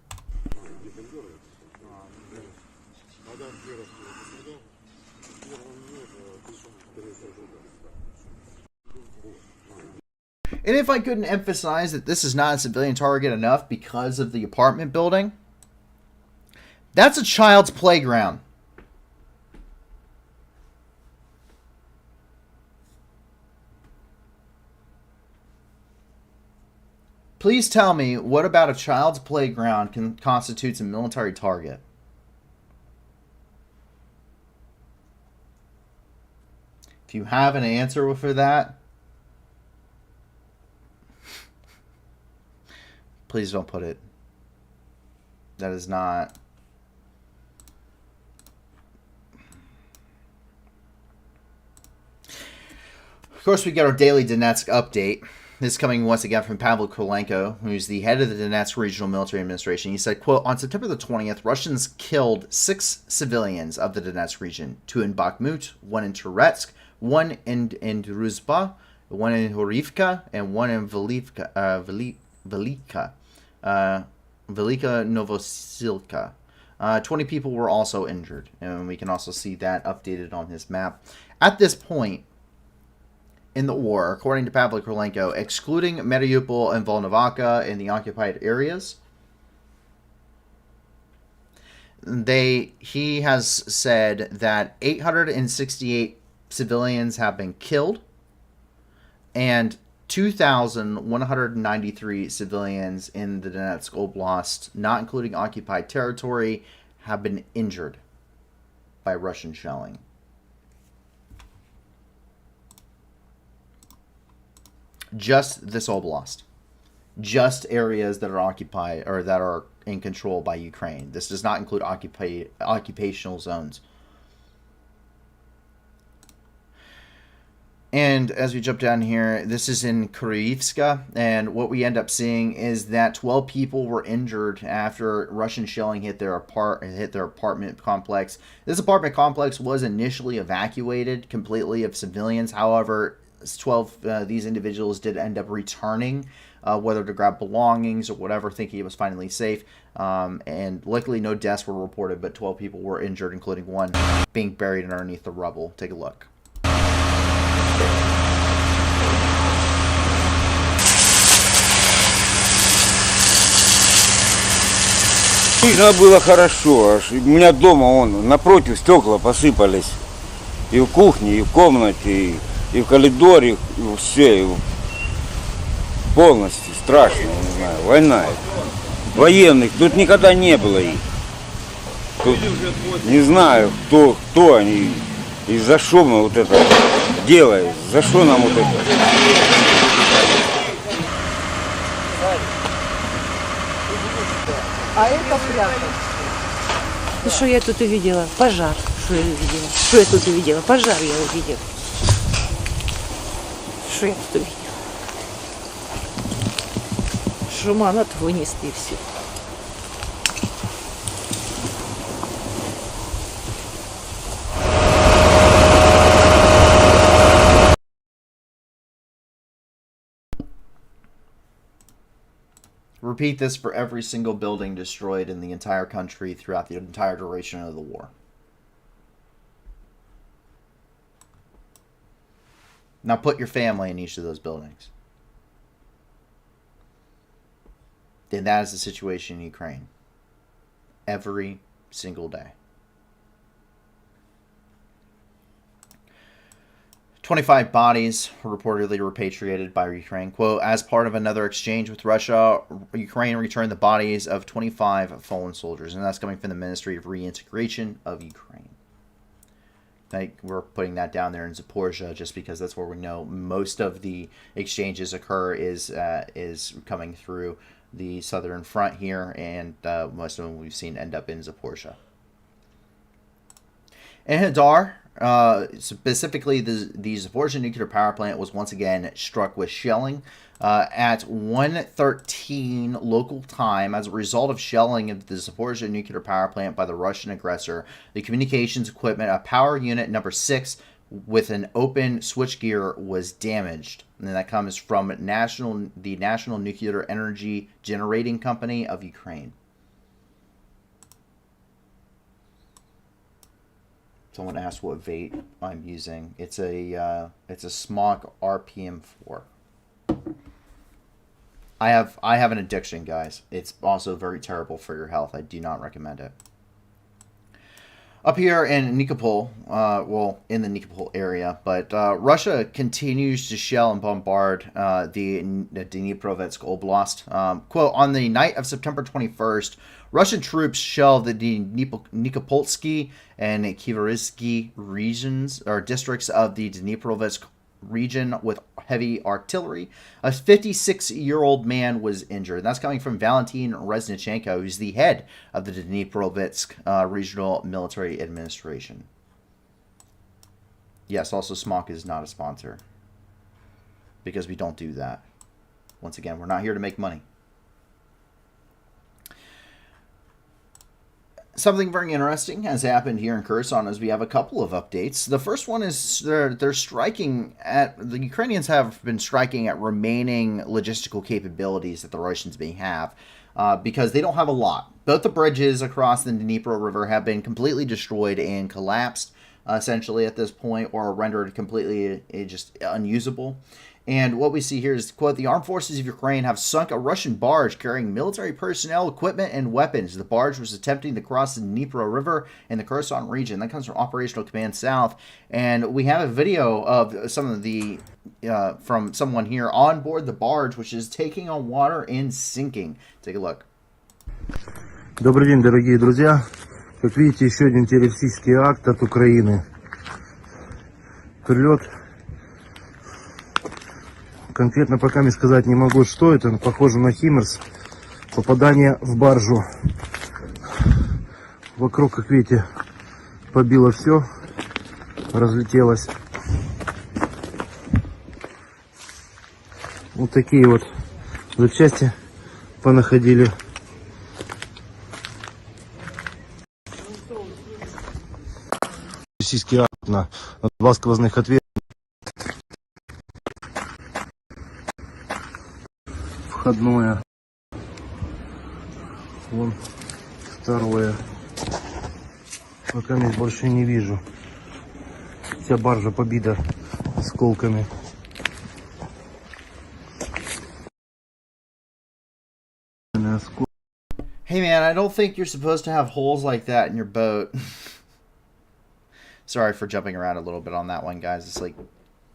And if I couldn't emphasize that this is not a civilian target enough because of the apartment building, that's a child's playground. Please tell me what about a child's playground constitutes a military target? If you have an answer for that, please don't put it. That is not. Of course, we get our daily Donetsk update. This is coming once again from Pavel Kolenko, who's the head of the Donetsk Regional Military Administration. He said, quote, on September the 20th, Russians killed 6 civilians of the Donetsk region. 2 in Bakhmut, 1 in Turetsk, 1 in Druzhba, 1 in Horivka, and 1 in Velika Novosilka. 20 people were also injured, and we can also see that updated on his map. At this point in the war, according to Pavel Kolenko, excluding Mariupol and Volnovakha in the occupied areas, he has said that 868 civilians have been killed and 2,193 civilians in the Donetsk Oblast, not including occupied territory, have been injured by Russian shelling. Just this oblast. Just areas that are occupied or that are in control by Ukraine. This does not include occupational zones. And as we jump down here, this is in Kryvska, and what we end up seeing is that 12 people were injured after Russian shelling hit their apartment complex. This apartment complex was initially evacuated completely of civilians. However, 12 these individuals did end up returning, whether to grab belongings or whatever, thinking it was finally safe. And luckily no deaths were reported, but 12 people were injured, including one being buried underneath the rubble. Take a look. Видно было хорошо, аж у меня дома вон напротив стекла посыпались и в кухне, и в комнате, и в коридоре, и все, и полностью страшно, не знаю, война. Военных тут никогда не было их. Тут не знаю, кто они и за что мы вот это делаем, за что нам вот это. А это прятать. Ну что я тут увидела? Пожар. Что я увидела? Что я тут увидела? Пожар я увидела. Что я тут увидела? Шуманат вынесли все. Repeat this for every single building destroyed in the entire country throughout the entire duration of the war. Now put your family in each of those buildings. And that is the situation in Ukraine. Every single day. 25 bodies were reportedly repatriated by Ukraine. Quote, as part of another exchange with Russia, Ukraine returned the bodies of 25 fallen soldiers. And that's coming from the Ministry of Reintegration of Ukraine. Like, we're putting that down there in Zaporizhia just because that's where we know most of the exchanges occur is coming through the southern front here. And most of them we've seen end up in Zaporizhia. In Hadar, specifically the Zaporizhia nuclear power plant was once again struck with shelling at 1:13 local time. As a result of shelling of the Zaporizhia nuclear power plant by the Russian aggressor, the communications equipment of power unit number 6 with an open switchgear was damaged. And that comes from the National Nuclear Energy Generating Company of Ukraine. Someone asked what vape I'm using. It's a Smog RPM4. I have an addiction, guys. It's also very terrible for your health. I do not recommend it. Up here in Nikopol, in the Nikopol area, but Russia continues to shell and bombard the Dnipropetrovsk Oblast. Quote, on the night of September 21st, Russian troops shelled the Nikopolsky and Kievsky regions, or districts of the Dnipropetrovsk region with heavy artillery. A 56-year-old man was injured. And that's coming from Valentin Reznichenko, who's the head of the Dnipropetrovsk Regional Military Administration. Yes, also Smok is not a sponsor, because we don't do that. Once again, we're not here to make money. Something very interesting has happened here in Kherson as we have a couple of updates. The first one is they're striking at, the Ukrainians have been striking at remaining logistical capabilities that the Russians may have because they don't have a lot. Both the bridges across the Dnipro River have been completely destroyed and collapsed essentially at this point, or rendered completely just unusable. And what we see here is, quote, the armed forces of Ukraine have sunk a Russian barge carrying military personnel, equipment, and weapons. The barge was attempting to cross the Dnipro River in the Kherson region. That comes from Operational Command South. And we have a video of some of the, from someone here on board the barge, which is taking on water and sinking. Take a look. Добрый день, дорогие друзья. Как видите, еще один террористический акт от Украины. Прилет. Конкретно пока мне сказать не могу, что это, но похоже на Химмерс. Попадание в баржу. Вокруг, как видите, побило все, разлетелось. Вот такие вот запчасти понаходили. Российский акт на 2 сквозных отверстия. Входное. Вон второе. Пока здесь больше не вижу. Вся баржа побита осколками. Hey man, I don't think you're supposed to have holes like that in your boat. Sorry for jumping around a little bit on that one, guys.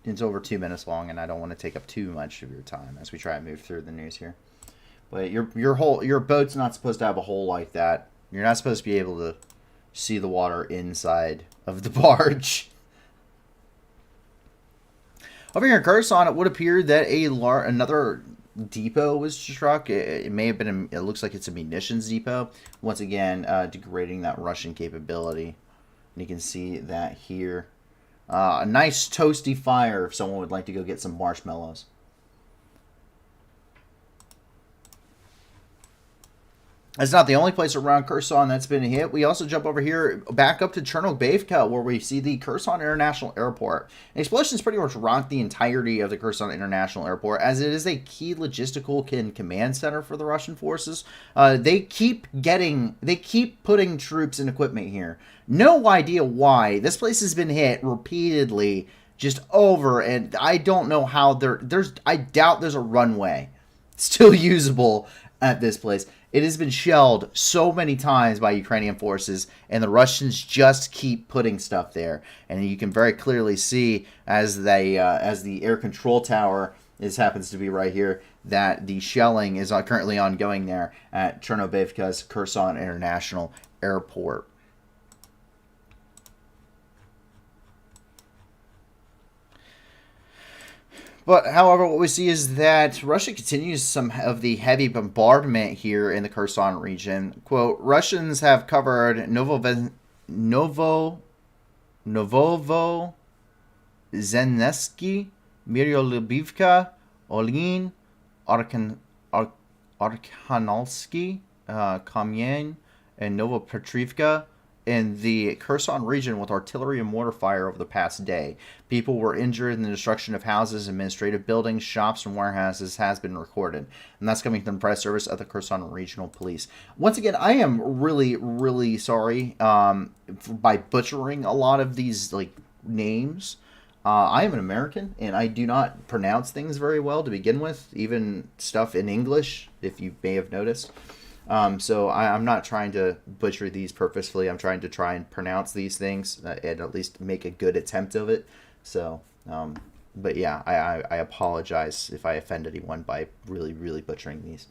It's over 2 minutes long, and I don't want to take up too much of your time as we try and move through the news here. But your boat's not supposed to have a hole like that. You're not supposed to be able to see the water inside of the barge. Over here in Kherson, it would appear that another depot was struck. It may have been. It looks like it's a munitions depot. Once again, degrading that Russian capability. And you can see that here. A nice toasty fire if someone would like to go get some marshmallows. That's not the only place around Kherson that's been hit. We also jump over here back up to Chernobivka, where we see the Kherson International Airport. And explosions pretty much rocked the entirety of the Kherson International Airport, as it is a key logistical and command center for the Russian forces. They keep putting troops and equipment here. No idea why. This place has been hit repeatedly, just over, and I don't know how I doubt there's a runway still usable at this place. It has been shelled so many times by Ukrainian forces, and the Russians just keep putting stuff there. And you can very clearly see as the air control tower happens to be right here, that the shelling is currently ongoing there at Chernobivka's Kherson International Airport. But, however, what we see is that Russia continues some of the heavy bombardment here in the Kherson region. Quote, Russians have covered Novozhenetsky, Myryolubivka, Olin, Arkhanelsky, Kamyen, and Novopetrivka in the Kherson region with artillery and mortar fire over the past day. People were injured and the destruction of houses, administrative buildings, shops, and warehouses has been recorded. And that's coming from the press service of the Kherson Regional Police. Once again, I am really, really sorry by butchering a lot of these names. I am an American, and I do not pronounce things very well to begin with, even stuff in English, if you may have noticed. So I'm not trying to butcher these purposefully. I'm trying to pronounce these things and at least make a good attempt of it. So, but yeah, I apologize if I offend anyone by really, really butchering these.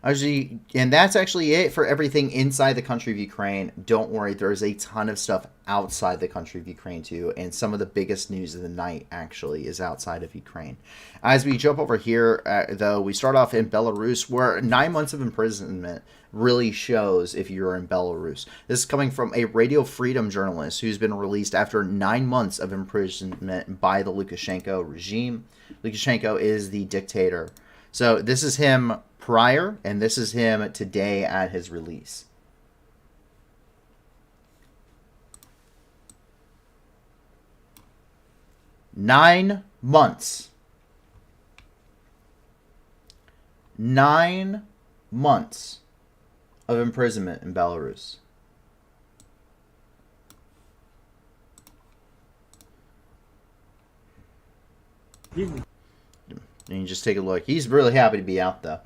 Actually, and that's actually it for everything inside the country of Ukraine. Don't worry, there's a ton of stuff outside the country of Ukraine too, and some of the biggest news of the night actually is outside of Ukraine. As we jump over here, though, we start off in Belarus, where 9 months of imprisonment really shows if you're in Belarus. This is coming from a Radio Freedom journalist who's been released after 9 months of imprisonment by the Lukashenko regime. Lukashenko is the dictator. So this is him prior, and this is him today at his release. Nine months. 9 months of imprisonment in Belarus. And you just take a look. He's really happy to be out, though.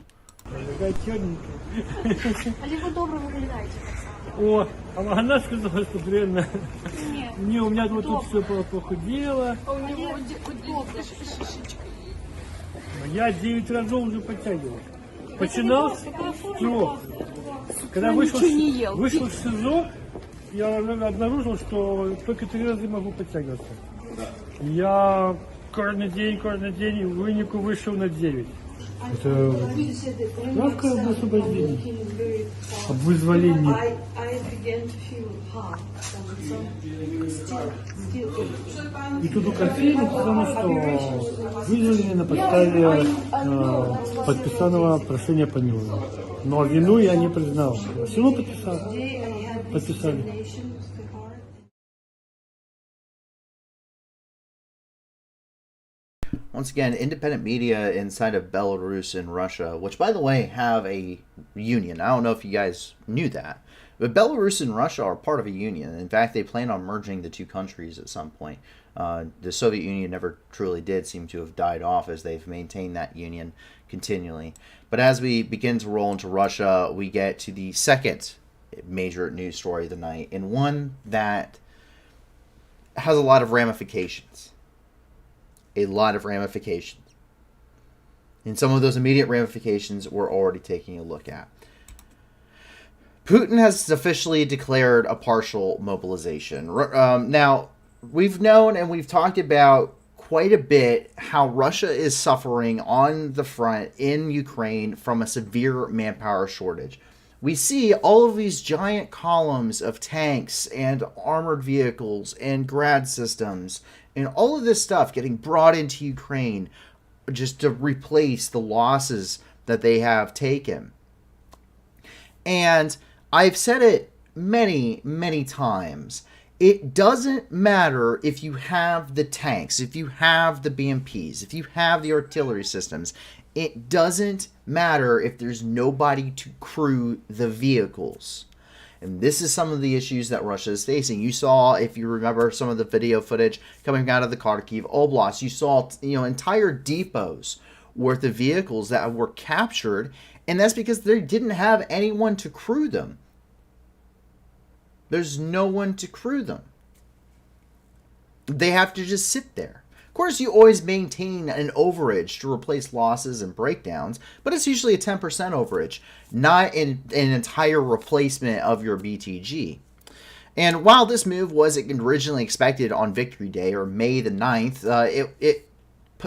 О, а она сказала, что бренно. Не, у меня вот тут все похудело. Я 9 разов уже подтягивал. Начинал с 3. Когда вышел в СИЗО, я обнаружил, что только 3 раза могу подтягиваться. Я каждый день в вынику вышел на 9. Это справка об освобождении, об вызволении. И тут у кофейни написано, что вызвали на подставе подписанного прошения помилования. Но вину я не признал. Все равно подписали. Once again, independent media inside of Belarus and Russia, which, by the way, have a union. I don't know if you guys knew that. But Belarus and Russia are part of a union. In fact, they plan on merging the two countries at some point. The Soviet Union never truly did seem to have died off, as they've maintained that union continually. But as we begin to roll into Russia, we get to the second major news story of the night, and one that has a lot of ramifications. And some of those immediate ramifications we're already taking a look at. Putin has officially declared a partial mobilization. Now, we've known and we've talked about quite a bit how Russia is suffering on the front in Ukraine from a severe manpower shortage. We see all of these giant columns of tanks and armored vehicles and grad systems and all of this stuff getting brought into Ukraine just to replace the losses that they have taken. And I've said it many, many times. It doesn't matter if you have the tanks, if you have the BMPs, if you have the artillery systems. It doesn't matter if there's nobody to crew the vehicles. And this is some of the issues that Russia is facing. You saw, if you remember some of the video footage coming out of the Kharkiv Oblast, you saw entire depots worth of vehicles that were captured And that's because they didn't have anyone to crew them. There's no one to crew them. They have to just sit there. Of course, you always maintain an overage to replace losses and breakdowns, but it's usually a 10% overage, not an entire replacement of your BTG. And while this move was originally expected on Victory Day, or May the 9th, it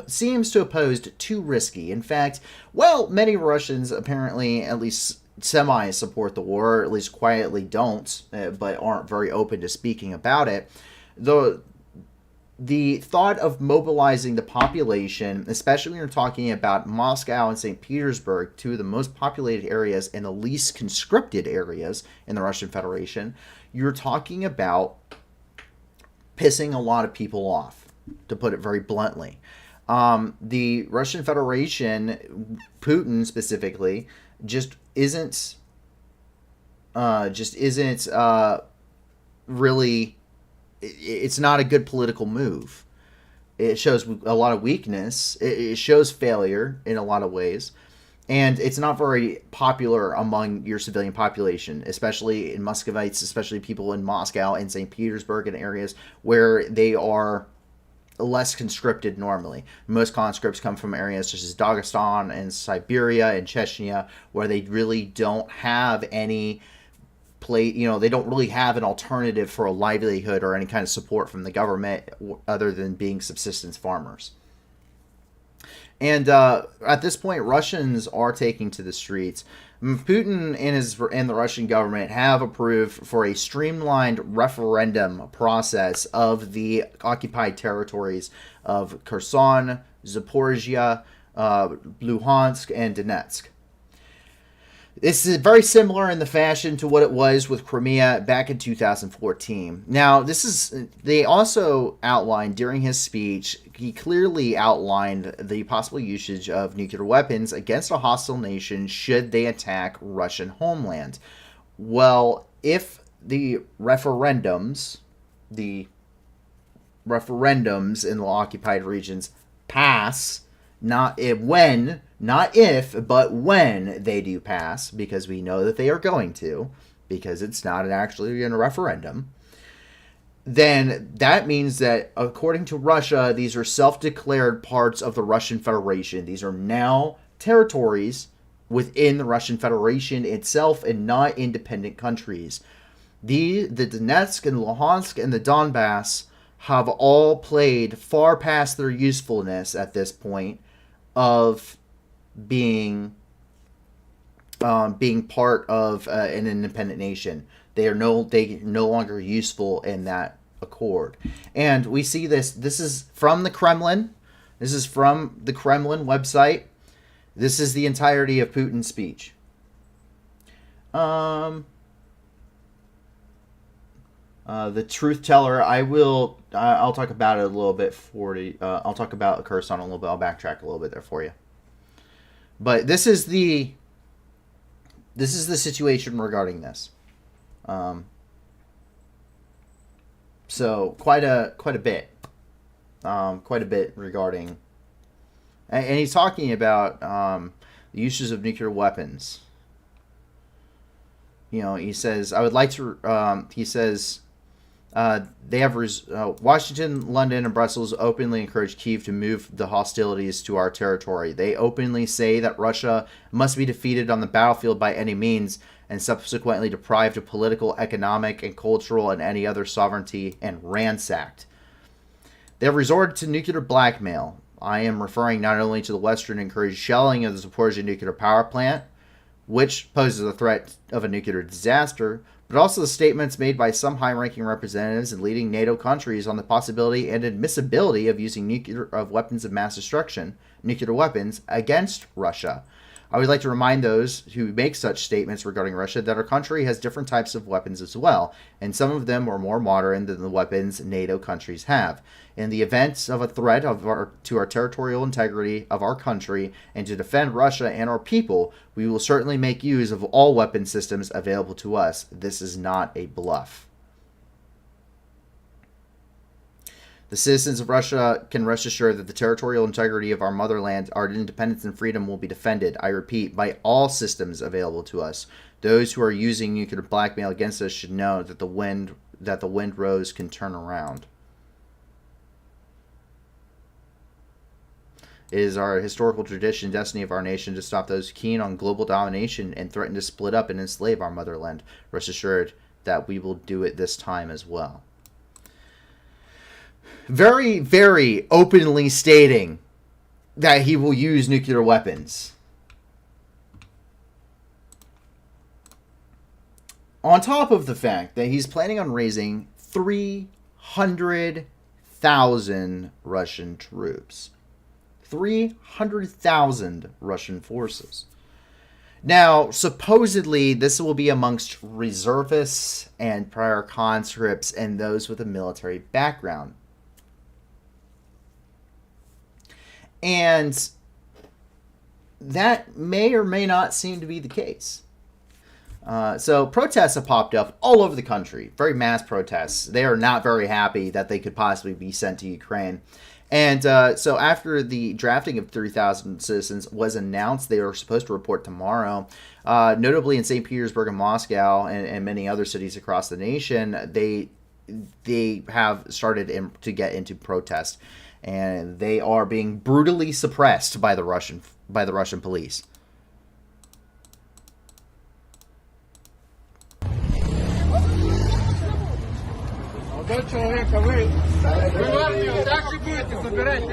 seems to have posed too risky. In fact, well, many Russians apparently at least semi-support the war, or at least quietly don't, but aren't very open to speaking about it. The thought of mobilizing the population, especially when you're talking about Moscow and St. Petersburg, two of the most populated areas and the least conscripted areas in the Russian Federation, you're talking about pissing a lot of people off, to put it very bluntly. The Russian Federation, Putin specifically, just isn't really. It's not a good political move. It shows a lot of weakness. It shows failure in a lot of ways. And it's not very popular among your civilian population, especially in Muscovites, especially people in Moscow and St. Petersburg and areas where they are less conscripted normally. Most conscripts come from areas such as Dagestan and Siberia and Chechnya, where they really don't have any they don't really have an alternative for a livelihood or any kind of support from the government other than being subsistence farmers. And at this point, Russians are taking to the streets. Putin and the Russian government have approved for a streamlined referendum process of the occupied territories of Kherson, Zaporizhia, Luhansk, and Donetsk. This is very similar in the fashion to what it was with Crimea back in 2014. Now, they also outlined during his speech, he clearly outlined the possible usage of nuclear weapons against a hostile nation should they attack Russian homeland. Well, if the referendums in the occupied regions pass, not if, but when they do pass, because we know that they are going to, because it's not actually in a referendum, then that means that, according to Russia, these are self-declared parts of the Russian Federation. These are now territories within the Russian Federation itself and not independent countries. The Donetsk and Luhansk and the Donbass have all played far past their usefulness at this point of being part of an independent nation. They are no longer useful in that accord. And we see this. This is from the Kremlin. This is from the Kremlin website. This is the entirety of Putin's speech. The truth teller. I'll talk about it a little bit for you. I'll talk about Kherson a little bit. I'll backtrack a little bit there for you. But this is the situation regarding this. So quite a bit regarding, and he's talking about the uses of nuclear weapons. He says, I would like to. He says. They have Washington, London, and Brussels openly encourage Kyiv to move the hostilities to our territory. They openly say that Russia must be defeated on the battlefield by any means and subsequently deprived of political, economic, and cultural and any other sovereignty and ransacked. They have resorted to nuclear blackmail. I am referring not only to the Western encouraged shelling of the Zaporizhia nuclear power plant, which poses a threat of a nuclear disaster, but also the statements made by some high-ranking representatives in leading NATO countries on the possibility and admissibility of using weapons of mass destruction, nuclear weapons, against Russia. I would like to remind those who make such statements regarding Russia that our country has different types of weapons as well, and some of them are more modern than the weapons NATO countries have. In the event of a threat to our territorial integrity of our country and to defend Russia and our people, we will certainly make use of all weapon systems available to us. This is not a bluff. The citizens of Russia can rest assured that the territorial integrity of our motherland, our independence and freedom will be defended, I repeat, by all systems available to us. Those who are using nuclear blackmail against us should know that the wind rose can turn around. It is our historical tradition and destiny of our nation to stop those keen on global domination and threaten to split up and enslave our motherland. Rest assured that we will do it this time as well. Very, very openly stating that he will use nuclear weapons. On top of the fact that he's planning on raising 300,000 Russian troops. 300,000 Russian forces. Now, supposedly, this will be amongst reservists and prior conscripts and those with a military background. And that may or may not seem to be the case. So protests have popped up all over the country. Very mass protests. They are not very happy that they could possibly be sent to Ukraine. And so after the drafting of 3,000 citizens was announced, they were supposed to report tomorrow. Notably in St. Petersburg and Moscow and many other cities across the nation, they have started to get into protest. And they are being brutally suppressed by the Russian police. Человека, вы в армию так же будете забирать,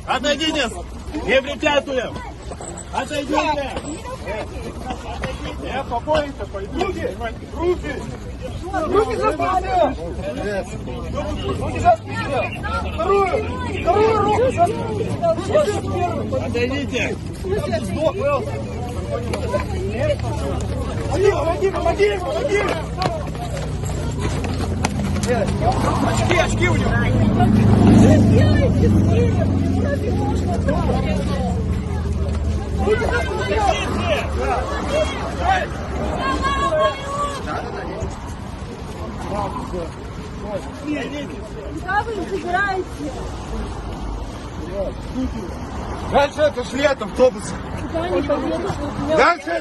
Отойдите! Не препятствуем! Отойдите! Я спокойненько пойду. Руки! Руки! Руки за спину! Руки за спину! Вторую руку за спину! Отойдите! Помоги! Помоги! Помоги! Очки у него! Куда вы забираете? Дальше это шли от автобуса. Куда они поедут? Дальше.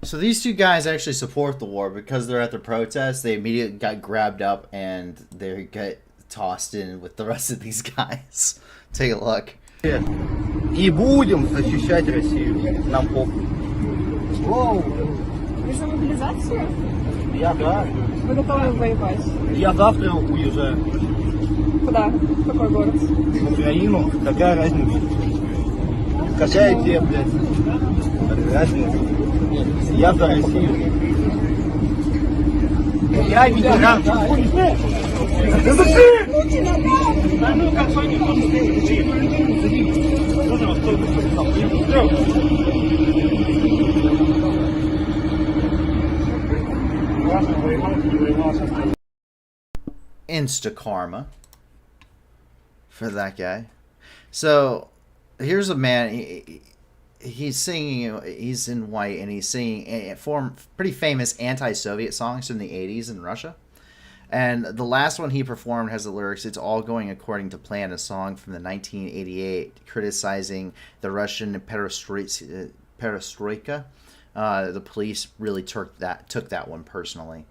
So these two guys actually support the war because they're at the protest. They immediately got grabbed up and they get tossed in with the rest of these guys. Take a look. И будем защищать Россию. Нам похуй. Вы за мобилизацию? Я да. Вы готовы воевать? Я завтра уезжаю. Куда? В какой город? В Украину. Какая разница? Какая тебе, блядь, разница? Я за Россию. Я ветеран. Да ну, как они Insta karma for that guy. So here's a man. He's singing. He's in white and he's singing pretty famous anti-Soviet songs from the 80s in Russia. And the last one he performed has the lyrics, "It's all going according to plan," a song from the 1988 criticizing the Russian perestroika. The police really took that one personally.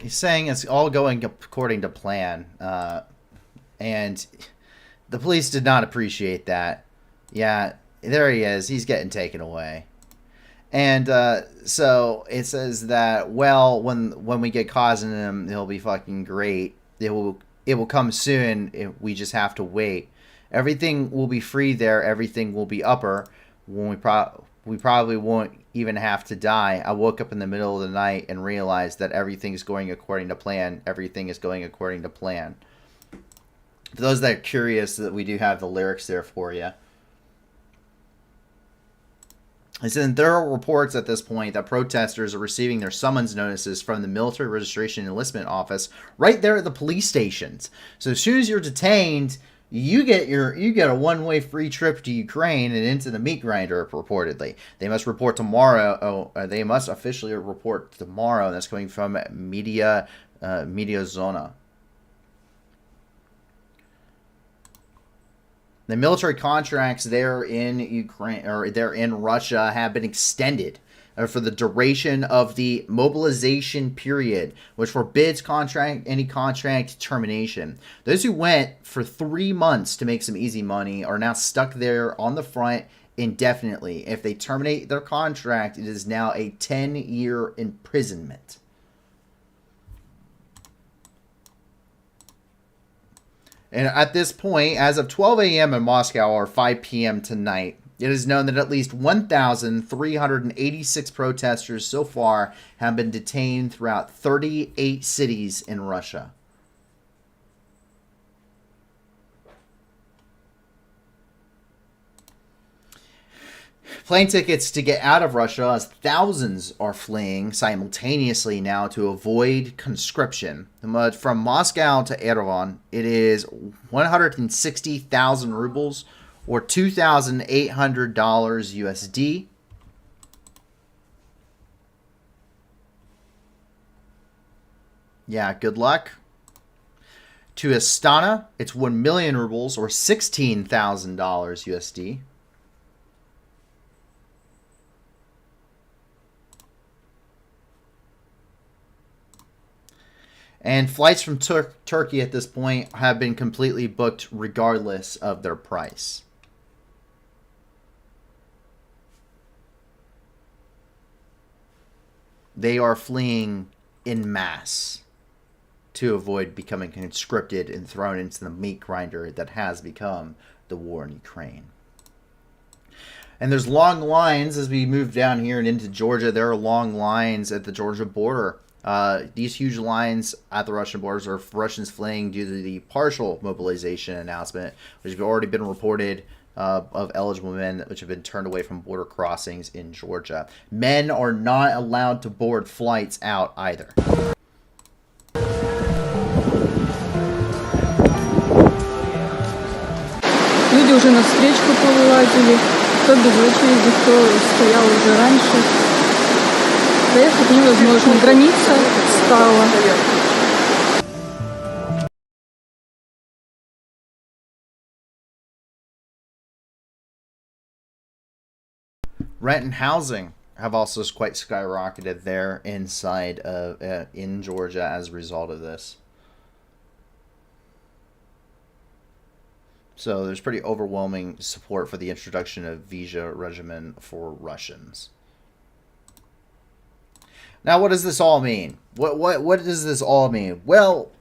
He's saying it's all going according to plan, and the police did not appreciate that. Yeah, there he is. He's getting taken away. And so it says that, well, when we get causing him, he'll be fucking great. It will come soon. We just have to wait. Everything will be free there. Everything will be upper. When we probably won't even have to die. I woke up in the middle of the night and realized that everything is going according to plan. Everything is going according to plan. For those that are curious, that we do have the lyrics there for you. It said there are reports at this point that protesters are receiving their summons notices from the military registration enlistment office right there at the police stations. So as soon as you're detained, you get a one-way free trip to Ukraine and into the meat grinder. Reportedly, they must report tomorrow. They must officially report tomorrow. That's coming from Media Zona. The military contracts there in Ukraine or there in Russia have been extended for the duration of the mobilization period, which forbids any contract termination. Those who went for 3 months to make some easy money are now stuck there on the front indefinitely. If they terminate their contract, it is now a 10-year imprisonment. And at this point, as of 12 a.m. in Moscow or 5 p.m. tonight, it is known that at least 1,386 protesters so far have been detained throughout 38 cities in Russia. Plane tickets to get out of Russia, as thousands are fleeing simultaneously now to avoid conscription. From Moscow to Yerevan, it is 160,000 rubles or $2,800 USD. Yeah, good luck. To Astana, it's 1 million rubles or $16,000 USD. And flights from Turkey at this point have been completely booked regardless of their price. They are fleeing en masse to avoid becoming conscripted and thrown into the meat grinder that has become the war in Ukraine. And there's long lines as we move down here and into Georgia. There are long lines at the Georgia border. These huge lines at the Russian borders are Russians fleeing due to the partial mobilization announcement, which have already been reported of eligible men which have been turned away from border crossings in Georgia. Men are not allowed to board flights out either. Люди уже на встречку повылазили, кто без очереди, кто стоял уже раньше. Доехать невозможно, граница стала. Rent and housing have also quite skyrocketed there inside of in Georgia as a result of this. So there's pretty overwhelming support for the introduction of visa regimen for Russians. Now, what does this all mean? What does this all mean? Well,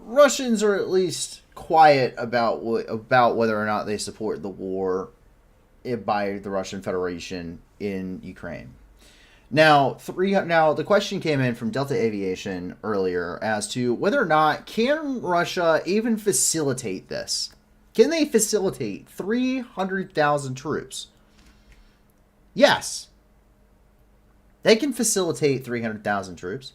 Russians are at least quiet about whether or not they support the war by the Russian Federation in Ukraine. Now, the question came in from Delta Aviation earlier as to whether or not can Russia even facilitate this? Can they facilitate 300,000 troops? Yes. They can facilitate 300,000 troops.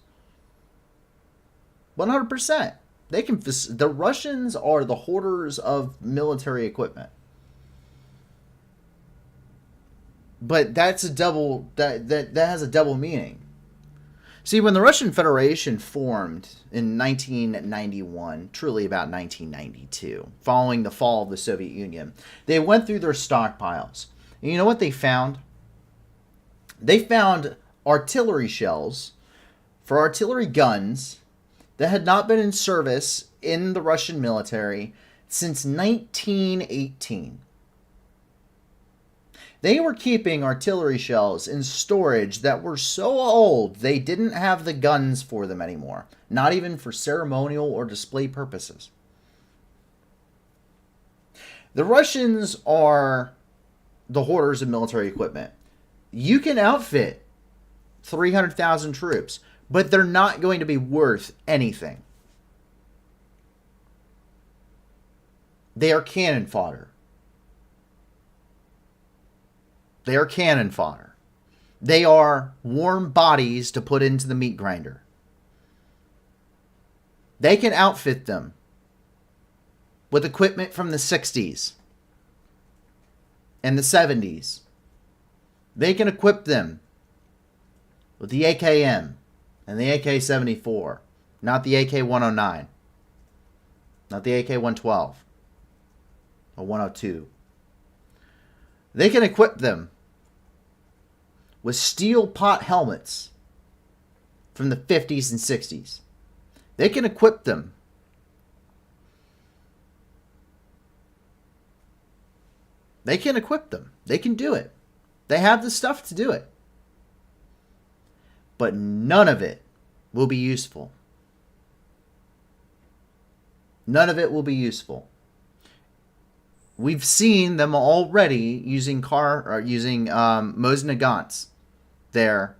100%. They can. The Russians are the hoarders of military equipment. But that's a double that has a double meaning. See, when the Russian Federation formed in 1991, truly about 1992, following the fall of the Soviet Union, they went through their stockpiles. And you know what they found? They found artillery shells for artillery guns that had not been in service in the Russian military since 1918. They were keeping artillery shells in storage that were so old they didn't have the guns for them anymore, not even for ceremonial or display purposes. The Russians are the hoarders of military equipment. You can outfit 300,000 troops, but they're not going to be worth anything. They are cannon fodder. They are cannon fodder. They are warm bodies to put into the meat grinder. They can outfit them with equipment from the 60s and the 70s. They can equip them with the AKM and the AK-74, not the AK-109, not the AK-112 or 102. They can equip them with steel pot helmets from the 50s and 60s. They can equip them They can equip them. They can do it. They have the stuff to do it. But none of it will be useful. None of it will be useful. We've seen them already using Mosin Nagants there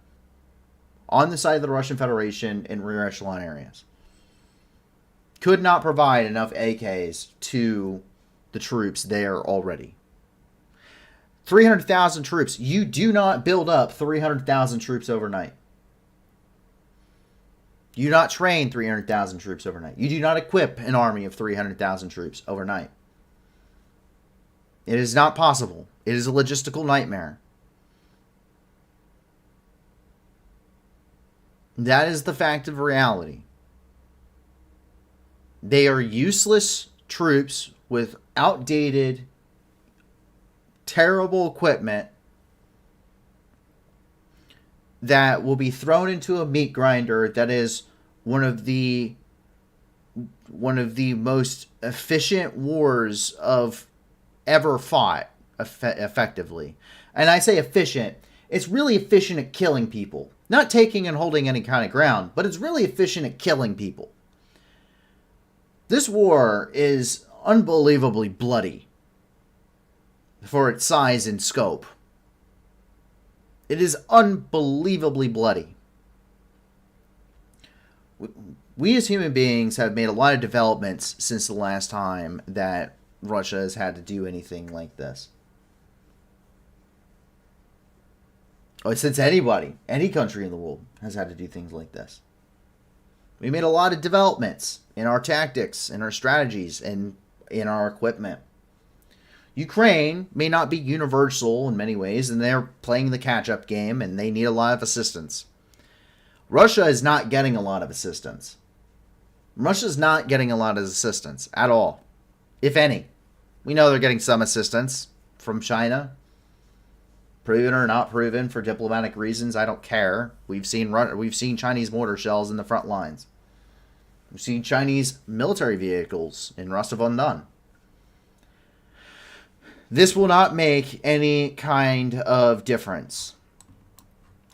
on the side of the Russian Federation in rear echelon areas. Could not provide enough AKs to the troops there already. 300,000 troops. You do not build up 300,000 troops overnight. You do not train 300,000 troops overnight. You do not equip an army of 300,000 troops overnight. It is not possible. It is a logistical nightmare. That is the fact of reality. They are useless troops with outdated, terrible equipment that will be thrown into a meat grinder that is one of the most efficient wars of ever fought effectively. And I say efficient, it's really efficient at killing people. Not taking and holding any kind of ground, but it's really efficient at killing people. This war is unbelievably bloody for its size and scope. It is unbelievably bloody. We as human beings have made a lot of developments since the last time that Russia has had to do anything like this. Or since anybody, any country in the world has had to do things like this. We made a lot of developments in our tactics, in our strategies, and in our equipment. Ukraine may not be universal in many ways, and they're playing the catch-up game, and they need a lot of assistance. Russia is not getting a lot of assistance. Russia's not getting a lot of assistance at all, if any. We know they're getting some assistance from China. Proven or not proven for diplomatic reasons, I don't care. We've seen Chinese mortar shells in the front lines. We've seen Chinese military vehicles in Rostov-on-Don. This will not make any kind of difference.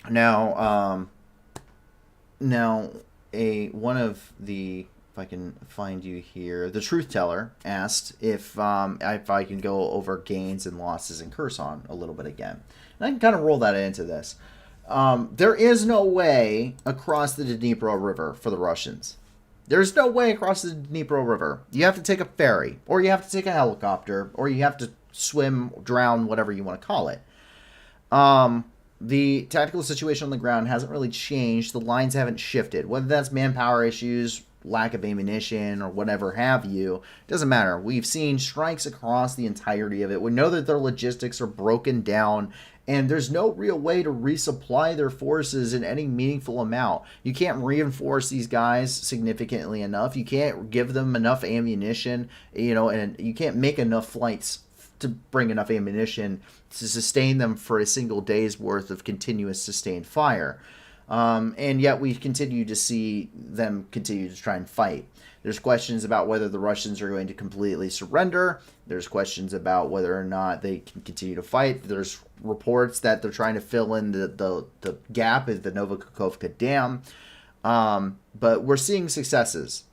Now, one of the, if I can find you here, the truth teller asked if I can go over gains and losses in Kherson a little bit again. And I can kind of roll that into this. There is no way across the Dnipro River for the Russians. There's no way across the Dnipro River. You have to take a ferry, or you have to take a helicopter, or you have to swim, drown, whatever you want to call it. The tactical situation on the ground hasn't really changed. The lines haven't shifted. Whether that's manpower issues, lack of ammunition, or whatever have you, doesn't matter. We've seen strikes across the entirety of it. We know that their logistics are broken down, and there's no real way to resupply their forces in any meaningful amount. You can't reinforce these guys significantly enough. You can't give them enough ammunition, and you can't make enough flights to bring enough ammunition to sustain them for a single day's worth of continuous sustained fire. And yet we continue to see them continue to try and fight. There's questions about whether the Russians are going to completely surrender. There's questions about whether or not they can continue to fight. There's reports that they're trying to fill in the gap at the Novokhovka Dam. But we're seeing successes.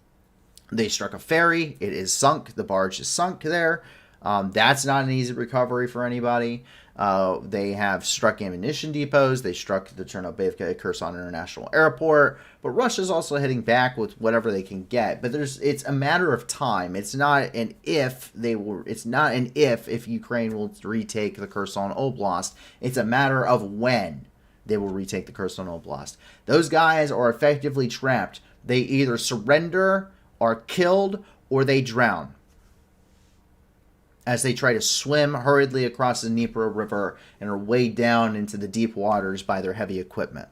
They struck a ferry. It is sunk. The barge is sunk there. That's not an easy recovery for anybody. They have struck ammunition depots. They struck the Chernobivka at Kherson International Airport. But Russia's also hitting back with whatever they can get. But it's a matter of time. It's not an if they will. It's not an if Ukraine will retake the Kherson Oblast. It's a matter of when they will retake the Kherson Oblast. Those guys are effectively trapped. They either surrender, are killed, or they drown as they try to swim hurriedly across the Dnipro River and are weighed down into the deep waters by their heavy equipment.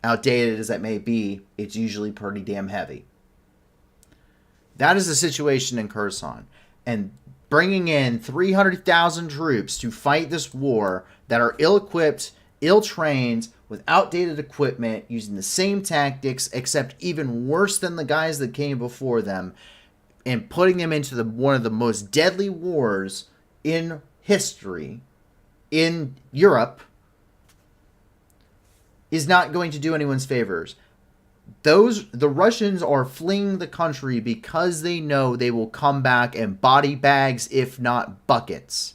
Outdated as that may be, it's usually pretty damn heavy. That is the situation in Kherson. And bringing in 300,000 troops to fight this war that are ill-equipped, ill-trained, with outdated equipment, using the same tactics, except even worse than the guys that came before them, and putting them into one of the most deadly wars in history in Europe is not going to do anyone's favors. The Russians are fleeing the country because they know they will come back in body bags, if not buckets.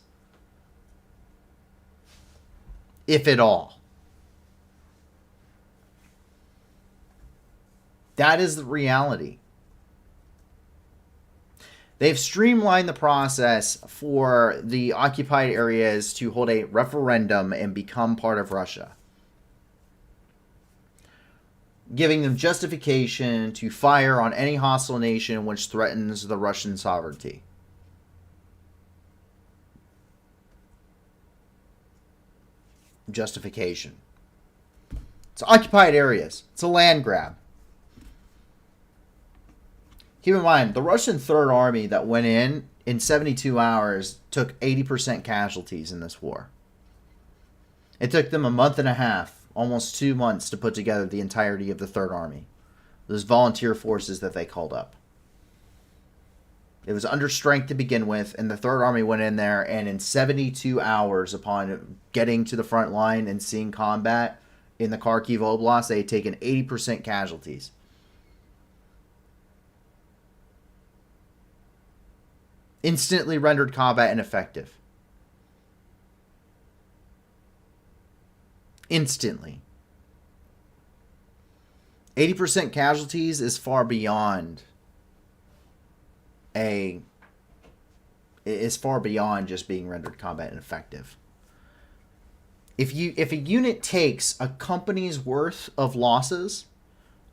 If at all. That is the reality. They've streamlined the process for the occupied areas to hold a referendum and become part of Russia, giving them justification to fire on any hostile nation which threatens the Russian sovereignty. Justification. It's occupied areas. It's a land grab. Keep in mind, the Russian Third Army that went in 72 hours took 80% casualties in this war. It took them a month and a half, almost 2 months, to put together the entirety of the Third Army. those volunteer forces that they called up. It was under strength to begin with, and the Third Army went in there, and in 72 hours upon getting to the front line and seeing combat in the Kharkiv Oblast, they had taken 80% casualties. Instantly rendered combat ineffective. Instantly. 80% casualties is far beyond just being rendered combat ineffective. If a unit takes a company's worth of losses,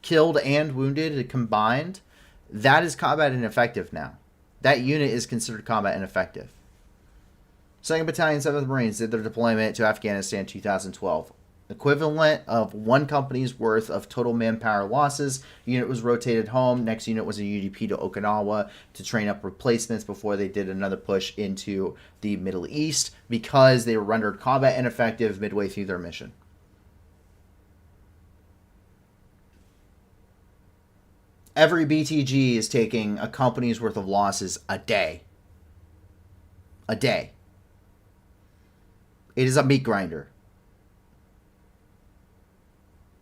killed and wounded combined, that is combat ineffective now. That unit is considered combat ineffective. 2nd Battalion, 7th Marines did their deployment to Afghanistan in 2012. Equivalent of one company's worth of total manpower losses. Unit was rotated home. Next unit was a UDP to Okinawa to train up replacements before they did another push into the Middle East because they were rendered combat ineffective midway through their mission. Every BTG is taking a company's worth of losses a day. A day. It is a meat grinder.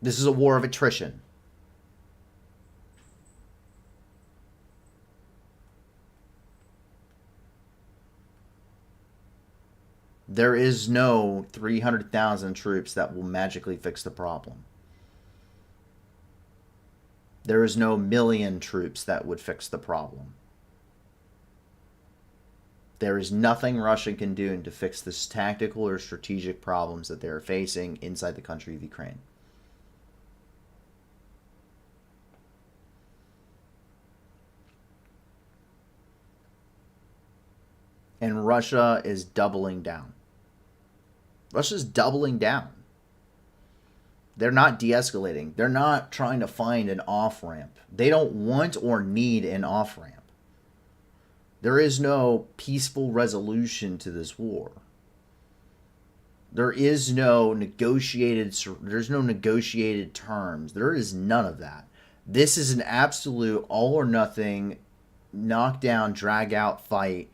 This is a war of attrition. There is no 300,000 troops that will magically fix the problem. There is no million troops that would fix the problem. There is nothing Russia can do to fix this tactical or strategic problems that they are facing inside the country of Ukraine. And Russia is doubling down. Russia's doubling down. They're not de-escalating. They're not trying to find an off-ramp. They don't want or need an off-ramp. There is no peaceful resolution to this war. There is no negotiated terms. There is none of that. This is an absolute all or nothing, knockdown, drag out fight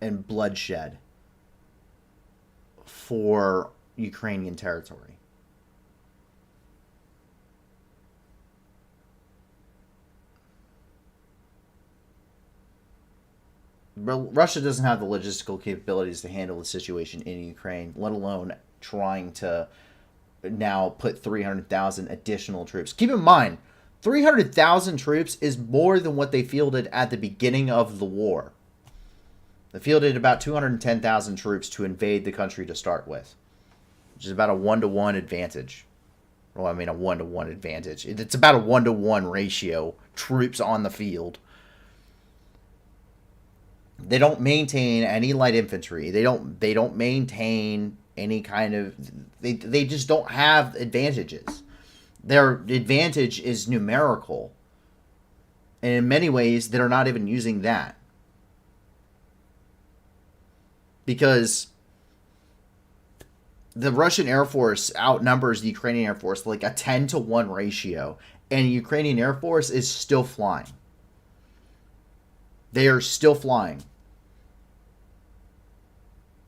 and bloodshed for Ukrainian territory. Russia doesn't have the logistical capabilities to handle the situation in Ukraine, let alone trying to now put 300,000 additional troops. Keep in mind, 300,000 troops is more than what they fielded at the beginning of the war. They fielded about 210,000 troops to invade the country to start with, which is about a 1-to-1 advantage. Well, I mean a 1-to-1 advantage. It's about a 1-to-1 ratio, troops on the field. They don't maintain any light infantry. They don't maintain any kind of... They just don't have advantages. Their advantage is numerical. And in many ways, they're not even using that. Because the Russian Air Force outnumbers the Ukrainian Air Force like a 10-to-1 ratio. And the Ukrainian Air Force is still flying. They are still flying.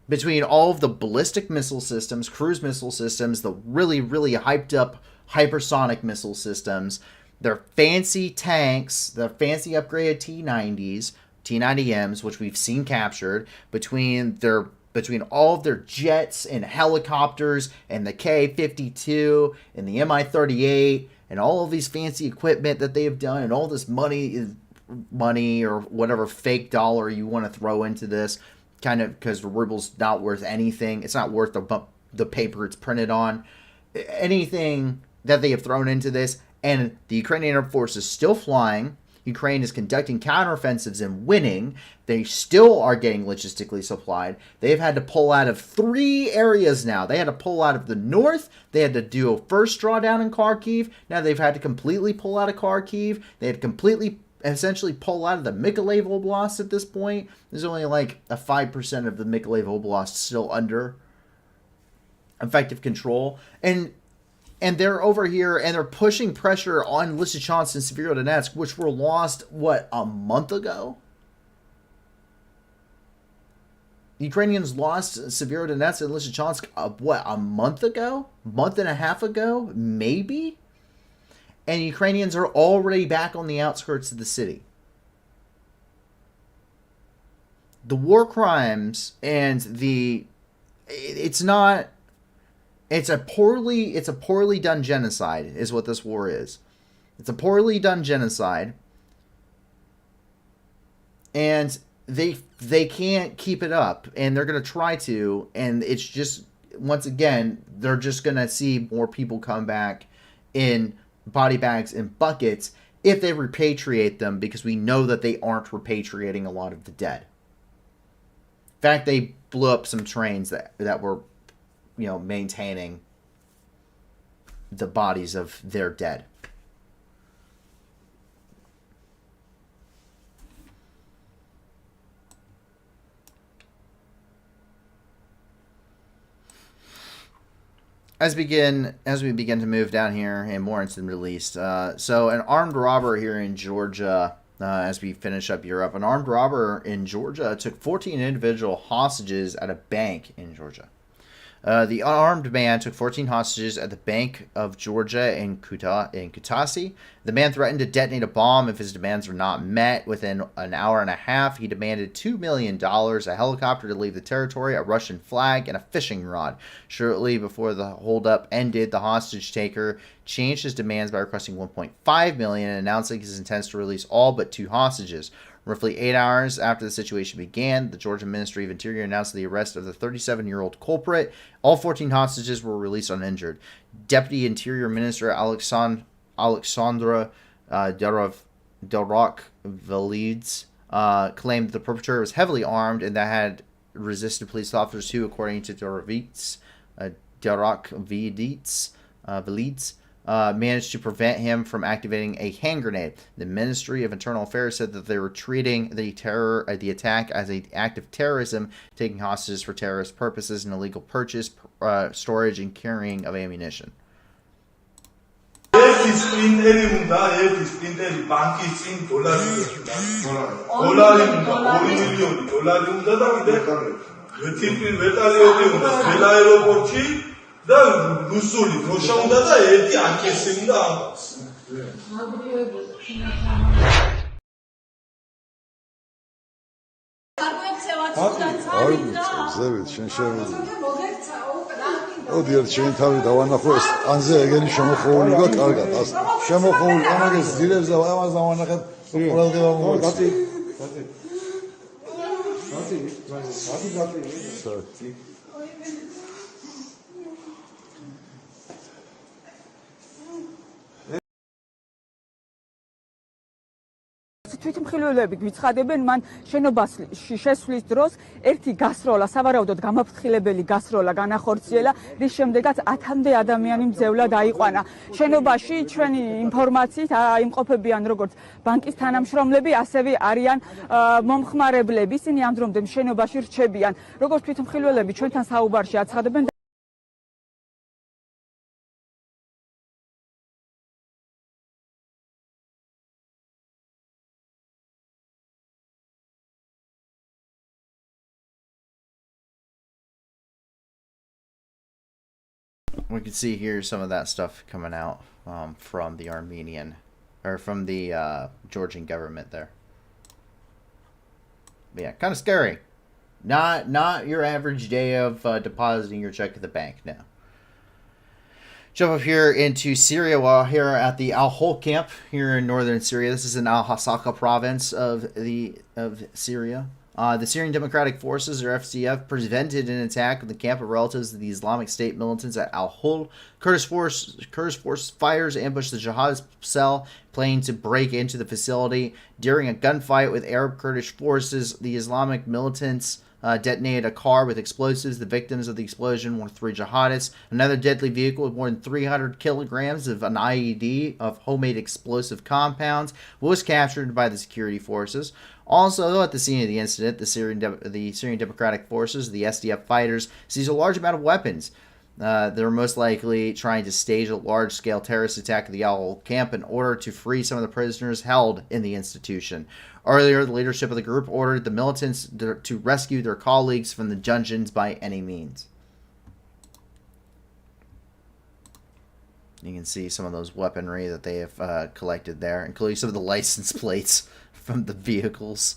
Between all of the ballistic missile systems, cruise missile systems, the really, really hyped up hypersonic missile systems, their fancy tanks, their fancy upgraded T-90s, T-90Ms, which we've seen captured, between all of their jets and helicopters and the K-52 and the Mi-38 and all of these fancy equipment that they have done and all this money or whatever fake dollar you want to throw into this, kind of because the ruble's not worth anything. It's not worth the paper it's printed on. Anything that they have thrown into this, and the Ukrainian Air Force is still flying. Ukraine is conducting counteroffensives and winning. They still are getting logistically supplied. They've had to pull out of 3 areas now. They had to pull out of the north. They had to do a first drawdown in Kharkiv. Now they've had to completely pull out of Kharkiv. They had to completely essentially pull out of the Mykolaiv Oblast at this point. There's only like a 5% of the Mykolaiv Oblast still under effective control. And And they're over here and they're pushing pressure on Lysychansk and Severodonetsk, which were lost, what, a month ago? Ukrainians lost Severodonetsk and Lysychansk, what, a month ago? Month and a half ago? Maybe? And Ukrainians are already back on the outskirts of the city. The war crimes and it's a poorly done genocide is what this war is. It's a poorly done genocide. And they can't keep it up, and they're going to try to, and it's just, once again, they're just going to see more people come back in body bags and buckets if they repatriate them, because we know that they aren't repatriating a lot of the dead. In fact, they blew up some trains that were, maintaining the bodies of their dead. As we begin to move down here and more into the Middle East, so an armed robber here in Georgia, as we finish up Europe, an armed robber in Georgia took 14 individual hostages at a bank in Georgia. The unarmed man took 14 hostages at the Bank of Georgia in Kutaisi. The man threatened to detonate a bomb if his demands were not met. Within an hour and a half, he demanded $2 million, a helicopter to leave the territory, a Russian flag, and a fishing rod. Shortly before the holdup ended, the hostage taker changed his demands by requesting $1.5 million and announcing his intents to release all but 2 hostages. Roughly 8 hours after the situation began, the Georgia Ministry of Interior announced the arrest of the 37-year-old culprit. All 14 hostages were released uninjured. Deputy Interior Minister Alexandra Derak-Valides claimed the perpetrator was heavily armed and that had resisted police officers who, according to Derak-Valides, managed to prevent him from activating a hand grenade. The Ministry of Internal Affairs said that they were treating the attack as an act of terrorism, taking hostages for terrorist purposes and illegal purchase, storage, and carrying of ammunition. და რუსული დროშა და ერთი ანკესი უნდა ზევით შენ შევედი. ოდი ერთ შენ თავი დავანახო ეს ანზე ეგენი შემოხეული და კარგად ას შემოხეული ამაგეს ძირებს და ამას დავანახეთ ყურადღება მოგაცი. თვითმხილველები გვიცხადებენ მან შენობაში შესვლის დროს ერთი გასროლა, სავარაუდოდ გამაფრთხილებელი გასროლა განახორციელა, რის შემდეგაც 10-მდე ადამიანი მძევლად აიყვანა. შენობაში ჩვენი ინფორმაციით იმყოფებიან როგორც ბანკის თანამშრომლები, ასევე არიან მომხმარებლები. ისინი ამ დრომდე შენობაში რჩებიან. როგორც თვითმხილველები ჩვენთან საუბარში აცხადებენ, we can see here some of that stuff coming out from the Armenian, or from the Georgian government there. But yeah, kind of scary. Not your average day of depositing your check at the bank. No. Jump up here into Syria. While here at the Al-Hol camp here in northern Syria. This is in Al-Hasaka province of Syria. The Syrian Democratic Forces, or FDF, prevented an attack on the camp of relatives of the Islamic State militants at Al-Hol. Kurdish force fires ambushed the jihadist cell, planning to break into the facility. During a gunfight with Arab Kurdish forces, the Islamic militants detonated a car with explosives. The victims of the explosion were 3 jihadists. Another deadly vehicle with more than 300 kilograms of an IED of homemade explosive compounds was captured by the security forces. Also, at the scene of the incident, the Syrian Democratic Forces, the SDF fighters, seized a large amount of weapons. They're most likely trying to stage a large-scale terrorist attack at the Al camp in order to free some of the prisoners held in the institution. Earlier, the leadership of the group ordered the militants to rescue their colleagues from the dungeons by any means. You can see some of those weaponry that they have collected there, including some of the license plates from the vehicles.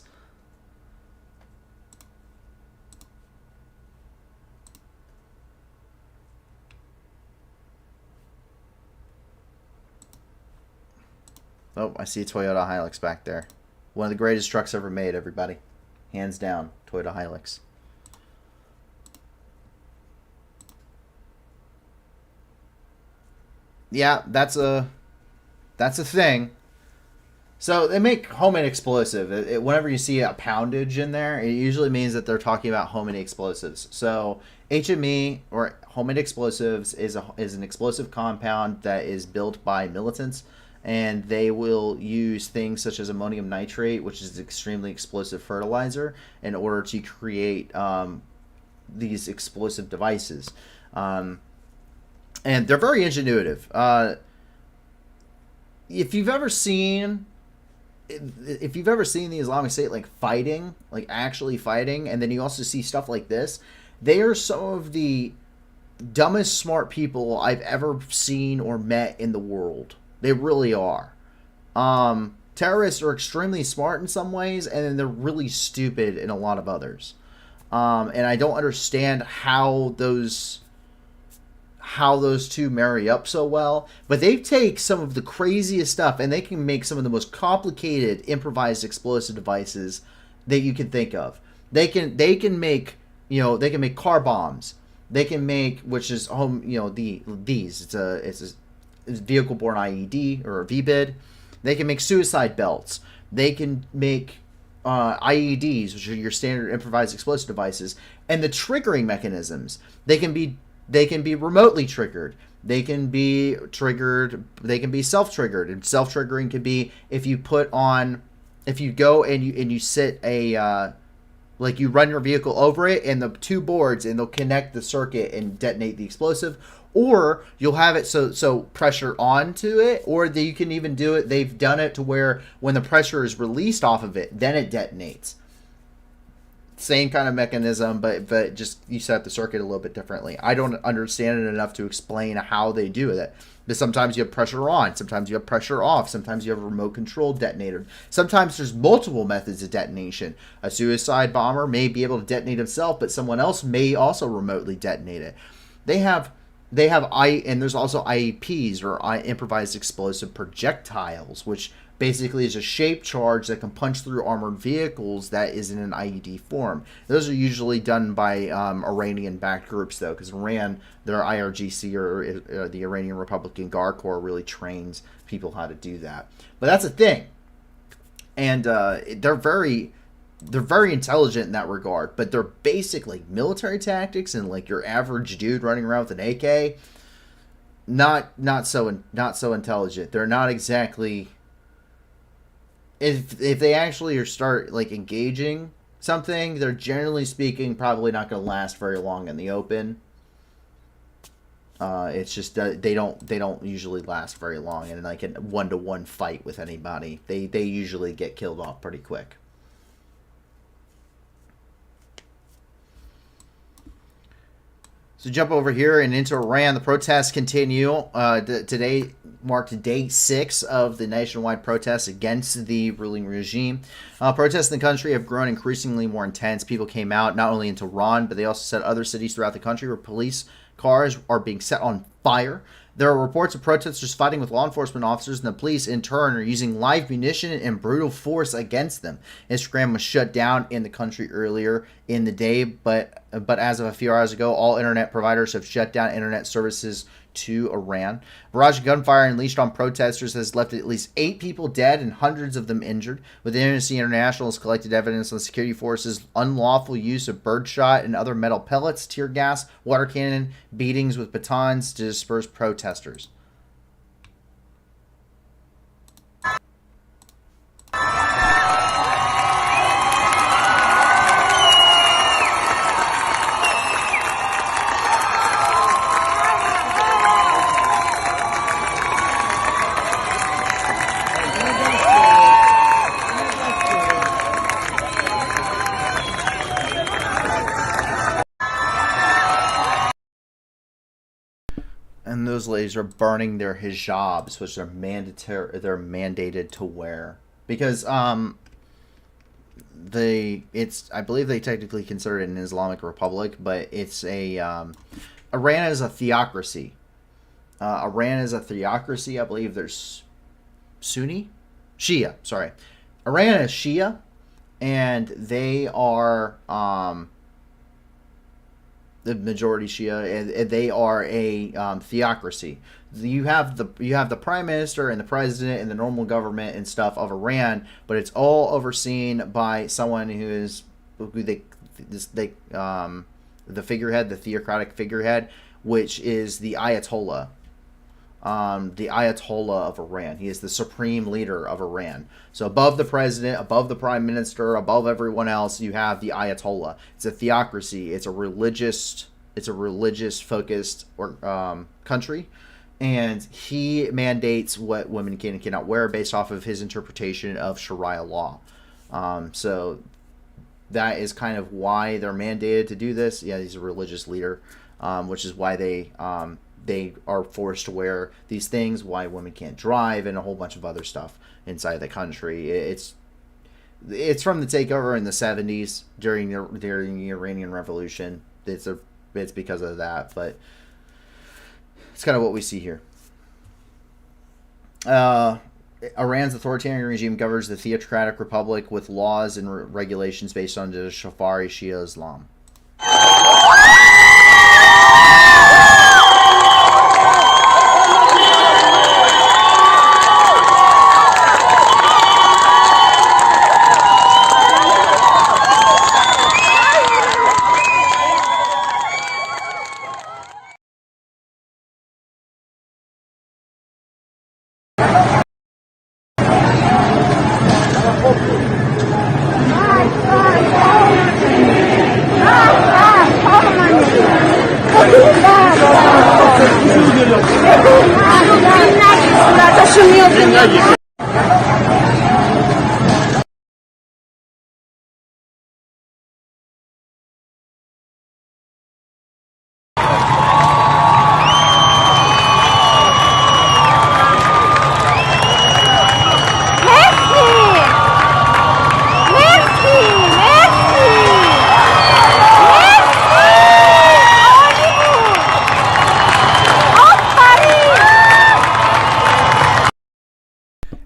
Oh, I see a Toyota Hilux back there. One of the greatest trucks ever made, everybody. Hands down, Toyota Hilux. Yeah, that's a thing. So they make homemade explosive. Whenever you see a poundage in there, it usually means that they're talking about homemade explosives. So HME, or homemade explosives, is an explosive compound that is built by militants, and they will use things such as ammonium nitrate, which is an extremely explosive fertilizer, in order to create these explosive devices. And they're very ingenuitive. If you've ever seen the Islamic State actually fighting, and then you also see stuff like this, they are some of the dumbest smart people I've ever seen or met in the world. They really are. Terrorists are extremely smart in some ways, and then they're really stupid in a lot of others. And I don't understand how those two marry up so well. But they take some of the craziest stuff, and they can make some of the most complicated improvised explosive devices that you can think of. They can make car bombs. They can make, which is these. It's a vehicle-borne IED or a VBID. They can make suicide belts. They can make IEDs, which are your standard improvised explosive devices, and the triggering mechanisms. They can be remotely triggered. They can be triggered. They can be self-triggered, and self-triggering can be if you go and you sit you run your vehicle over it and the two boards, and they'll connect the circuit and detonate the explosive. Or you'll have it so pressure onto it, or you can even do it. They've done it to where when the pressure is released off of it, then it detonates. Same kind of mechanism, but just you set the circuit a little bit differently. I don't understand it enough to explain how they do it. But sometimes you have pressure on, sometimes you have pressure off, sometimes you have a remote control detonator. Sometimes there's multiple methods of detonation. A suicide bomber may be able to detonate himself, but someone else may also remotely detonate it. And there's also IEPs, or improvised explosive projectiles, which basically is a shaped charge that can punch through armored vehicles that is in an IED form. Those are usually done by Iranian-backed groups, though, because Iran, their IRGC, or the Iranian Republican Guard Corps, really trains people how to do that. But that's a thing, and they're very intelligent in that regard, but they're basically military tactics, and like your average dude running around with an AK, not so intelligent. They're not exactly. If they actually start engaging something, they're generally speaking probably not going to last very long in the open. It's just they don't usually last very long in a one-to-one fight with anybody. They usually get killed off pretty quick. So jump over here and into Iran. The protests continue. Today marked day 6 of the nationwide protests against the ruling regime. Protests in the country have grown increasingly more intense. People came out not only in Tehran, but they also set other cities throughout the country where police cars are being set on fire. There are reports of protesters fighting with law enforcement officers, and the police, in turn, are using live munition and brutal force against them. Instagram was shut down in the country earlier in the day, but as of a few hours ago, all internet providers have shut down internet services to Iran. Barrage of gunfire unleashed on protesters has left at least 8 people dead and hundreds of them injured. With Amnesty International has collected evidence on security forces' unlawful use of birdshot and other metal pellets, tear gas, water cannon, beatings with batons to disperse protesters. those ladies are burning their hijabs, which they're mandated to wear, because I believe they technically consider it an Islamic republic, but it's Iran is a theocracy. Iran is a theocracy. I believe there's Shia. Sorry, Iran is Shia, and they are the majority Shia, and they are a theocracy. You have the prime minister and the president and the normal government and stuff of Iran, but it's all overseen by someone the figurehead, the theocratic figurehead, which is the Ayatollah. The Ayatollah of Iran. He is the supreme leader of Iran. So above the president, above the prime minister, above everyone else, you have the Ayatollah. It's a theocracy. It's a religious focused country, and he mandates what women can and cannot wear based off of his interpretation of Sharia law. So that is kind of why they're mandated to do this. Yeah, he's a religious leader, which is why they are forced to wear these things, why women can't drive, and a whole bunch of other stuff inside the country. It's from the takeover in the 70s during the Iranian Revolution. It's because of that, but it's kind of what we see here. Iran's authoritarian regime governs the theocratic republic with laws and regulations based on the Shafari Shia Islam.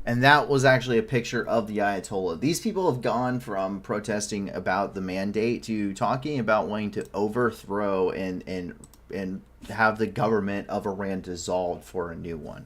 And that was actually a picture of the Ayatollah. These people have gone from protesting about the mandate to talking about wanting to overthrow and have the government of Iran dissolved for a new one.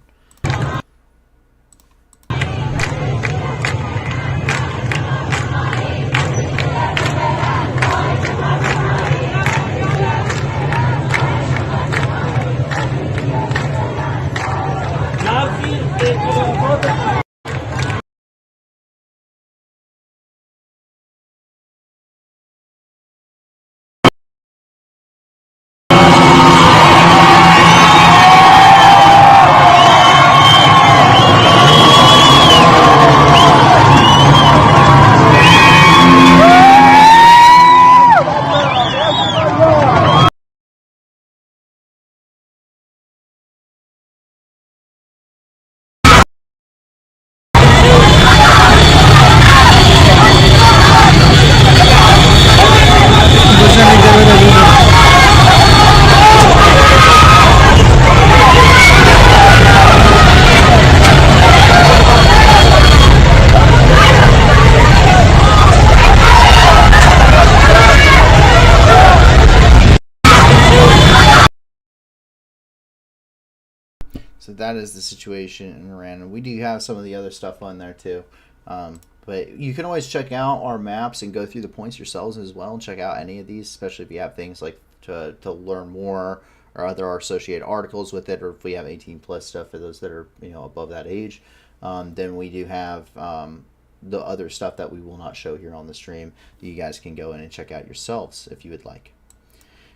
So that is the situation in Iran. And we do have some of the other stuff on there too. But you can always check out our maps and go through the points yourselves as well and check out any of these, especially if you have things like to learn more or other associated articles with it, or if we have 18 plus stuff for those that are above that age. Then we do have the other stuff that we will not show here on the stream that you guys can go in and check out yourselves if you would like.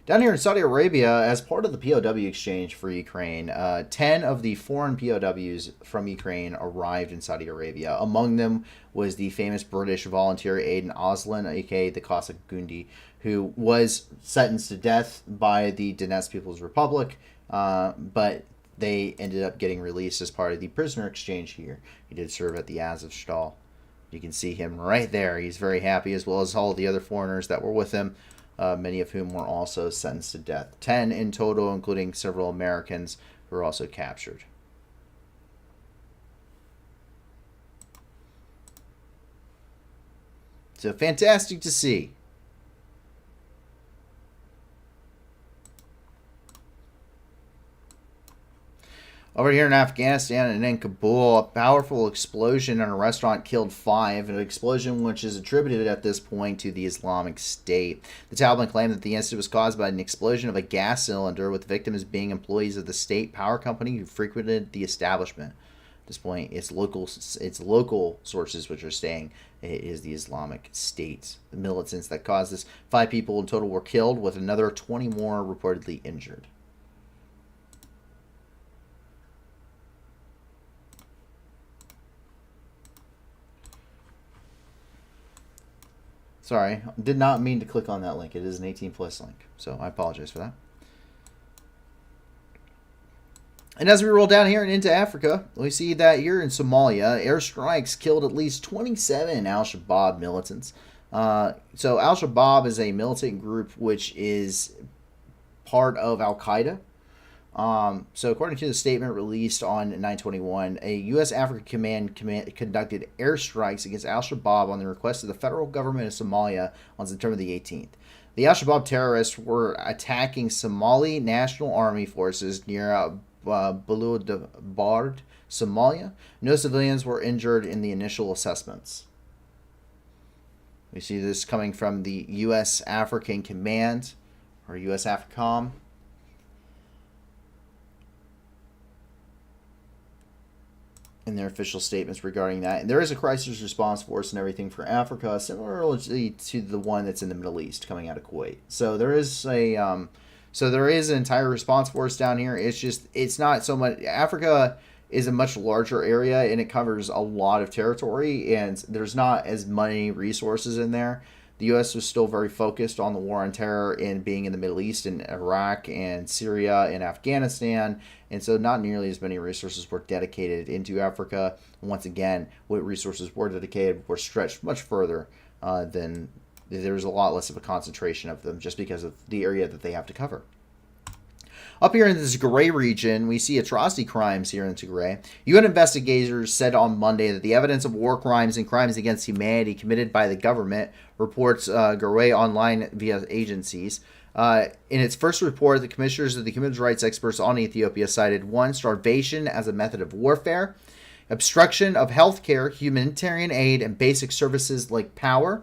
Down here in Saudi Arabia, as part of the POW exchange for Ukraine, 10 of the foreign POWs from Ukraine arrived in Saudi Arabia. Among them was the famous British volunteer Aidan Oslan, aka the Cossack Gundi, who was sentenced to death by the Donetsk People's Republic, but they ended up getting released as part of the prisoner exchange here. He did serve at the AZOVSTAL. You can see him right there. He's very happy, as well as all the other foreigners that were with him, many of whom were also sentenced to death. 10 in total, including several Americans who were also captured. So fantastic to see. Over here in Afghanistan and in Kabul, a powerful explosion in a restaurant killed 5, an explosion which is attributed at this point to the Islamic State. The Taliban claimed that the incident was caused by an explosion of a gas cylinder, with victims being employees of the state power company who frequented the establishment. At this point, it's local sources which are saying it is the Islamic State. The militants that caused this, 5 people in total were killed, with another 20 more reportedly injured. Sorry, did not mean to click on that link. It is an 18+ link, so I apologize for that. And as we roll down here and into Africa, we see that here in Somalia, airstrikes killed at least 27 al-Shabaab militants. So al-Shabaab is a militant group which is part of Al-Qaeda. So according to the statement released on 9/21, a U.S. Africa Command conducted airstrikes against al-Shabaab on the request of the federal government of Somalia on September the 18th. The al-Shabaab terrorists were attacking Somali National Army forces near Buludabard, Somalia. No civilians were injured in the initial assessments. We see this coming from the U.S. African Command, or U.S. AFRICOM. In their official statements regarding that. And there is a crisis response force and everything for Africa, similarly to the one that's in the Middle East coming out of Kuwait. So there is an entire response force down here. It's not so much. Africa is a much larger area and it covers a lot of territory, and there's not as many resources in there. The U.S. was still very focused on the war on terror and being in the Middle East and Iraq and Syria and Afghanistan, and so not nearly as many resources were dedicated into Africa. Once again, what resources were dedicated were stretched much further than there's a lot less of a concentration of them just because of the area that they have to cover. Up here in the Tigray region, we see atrocity crimes here in Tigray. UN investigators said on Monday that the evidence of war crimes and crimes against humanity committed by the government, reports Tigray Online via agencies. In its first report, the commissioners of the human rights experts on Ethiopia cited 1. Starvation as a method of warfare, obstruction of healthcare, humanitarian aid, and basic services like power,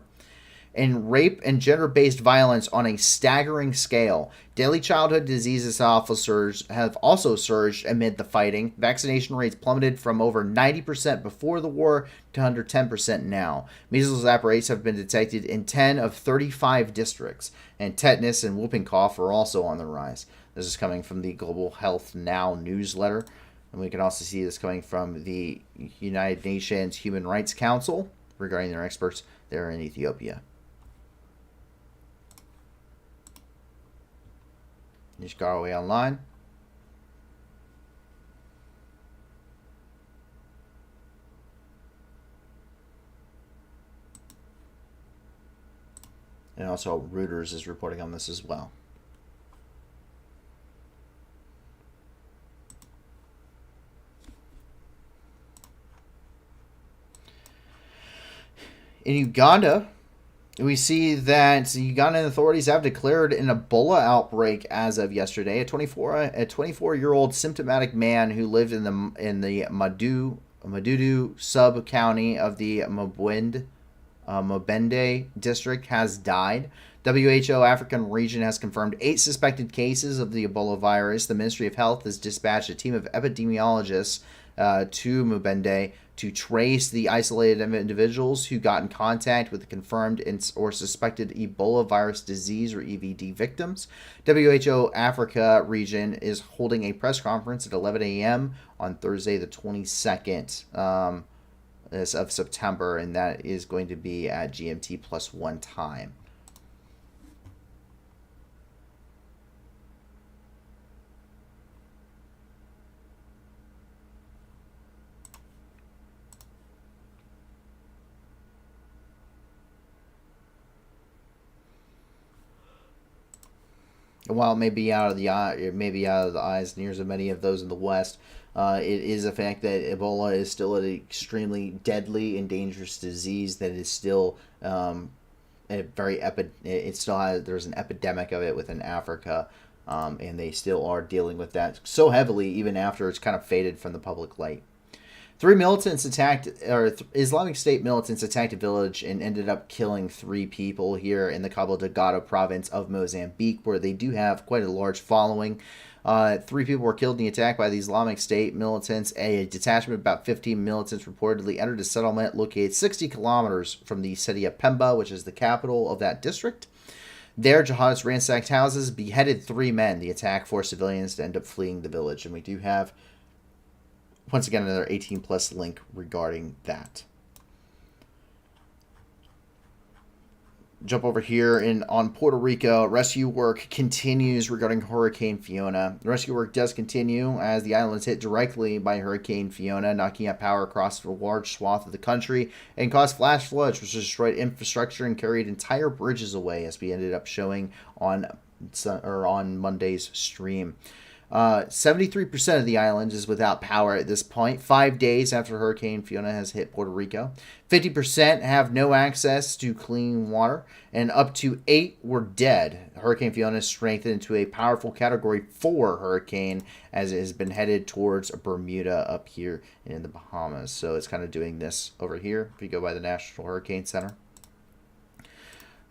and rape and gender-based violence on a staggering scale. Daily childhood diseases have also surged amid the fighting. Vaccination rates plummeted from over 90% before the war to under 10% now. Measles outbreaks have been detected in 10 of 35 districts, and tetanus and whooping cough are also on the rise. This is coming from the Global Health Now newsletter, and we can also see this coming from the United Nations Human Rights Council regarding their experts there in Ethiopia. Nishgarwe Online. And also Reuters is reporting on this as well. In Uganda, we see that the Ugandan authorities have declared an Ebola outbreak as of yesterday. A 24-year-old symptomatic man who lived in the Madudu sub-county of the Mobende district has died. WHO African region has confirmed 8 suspected cases of the Ebola virus. The Ministry of Health has dispatched a team of epidemiologists to Mubende to trace the isolated individuals who got in contact with the confirmed or suspected Ebola virus disease or EVD victims. WHO Africa region is holding a press conference at 11 a.m. on Thursday the 22nd of September, and that is going to be at GMT +1 time. While it may be out of the eye, it may be out of the eyes and ears of many of those in the West, it is a fact that Ebola is still an extremely deadly and dangerous disease that is still it still has, there's an epidemic of it within Africa, and they still are dealing with that so heavily even after it's kind of faded from the public light. Islamic State militants attacked a village and ended up killing 3 people here in the Cabo Delgado province of Mozambique, where they do have quite a large following. 3 people were killed in the attack by the Islamic State militants. A detachment of about 15 militants reportedly entered a settlement located 60 kilometers from the city of Pemba, which is the capital of that district. There, jihadists ransacked houses, beheaded 3 men. The attack forced civilians to end up fleeing the village, and we do have, once again, another 18-plus link regarding that. Jump over here on Puerto Rico. Rescue work continues regarding Hurricane Fiona. The rescue work does continue as the island is hit directly by Hurricane Fiona, knocking out power across a large swath of the country and caused flash floods, which destroyed infrastructure and carried entire bridges away, as we ended up showing on Monday's stream. 73% of the island is without power at this point, 5 days after Hurricane Fiona has hit Puerto Rico. 50% have no access to clean water, and up to 8 were dead. Hurricane Fiona is strengthened into a powerful Category 4 hurricane as it has been headed towards Bermuda up here in the Bahamas. So it's kind of doing this over here if you go by the National Hurricane Center.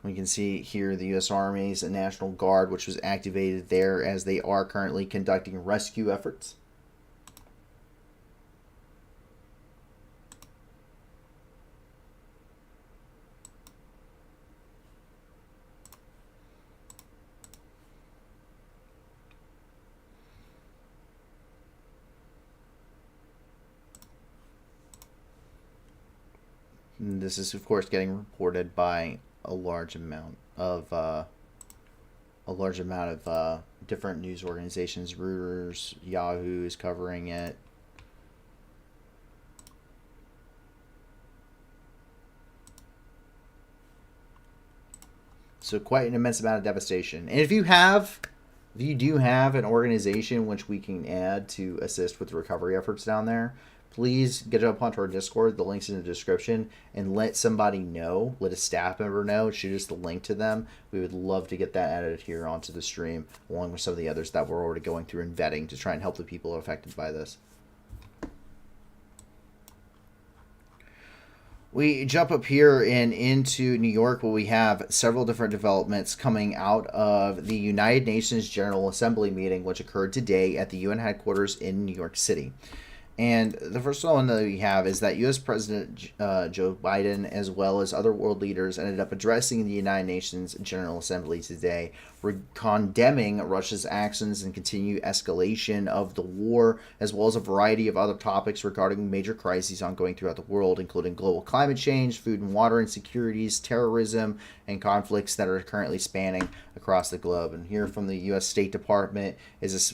We can see here the U.S. Army's National Guard, which was activated there as they are currently conducting rescue efforts. And this is, of course, getting reported by a large amount of different news organizations. Reuters, Yahoo is covering it. So quite an immense amount of devastation. And if you do have an organization which we can add to assist with recovery efforts down there, please get up onto our Discord. The link's in the description, and let somebody know, let a staff member know, shoot us the link to them. We would love to get that added here onto the stream, along with some of the others that we're already going through and vetting to try and help the people affected by this. We jump up here and into New York, where we have several different developments coming out of the United Nations General Assembly meeting, which occurred today at the UN headquarters in New York City. And the first one that we have is that U.S. President Joe Biden, as well as other world leaders, ended up addressing the United Nations General Assembly today, condemning Russia's actions and continued escalation of the war, as well as a variety of other topics regarding major crises ongoing throughout the world, including global climate change, food and water insecurities, terrorism, and conflicts that are currently spanning across the globe. And here from the U.S. State Department is this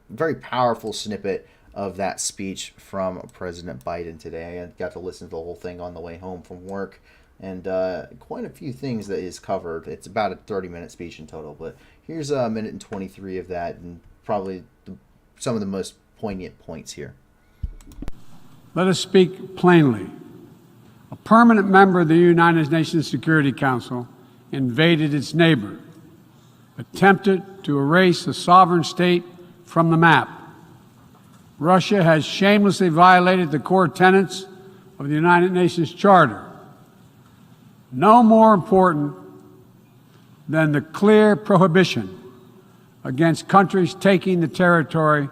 very powerful snippet of that speech from President Biden today. I got to listen to the whole thing on the way home from work, and quite a few things that is covered. It's about a 30-minute speech in total, but here's a minute and 23 of that, and probably some of the most poignant points here. Let us speak plainly. A permanent member of the United Nations Security Council invaded its neighbor, attempted to erase a sovereign state from the map. Russia has shamelessly violated the core tenets of the United Nations Charter. No more important than the clear prohibition against countries taking the territory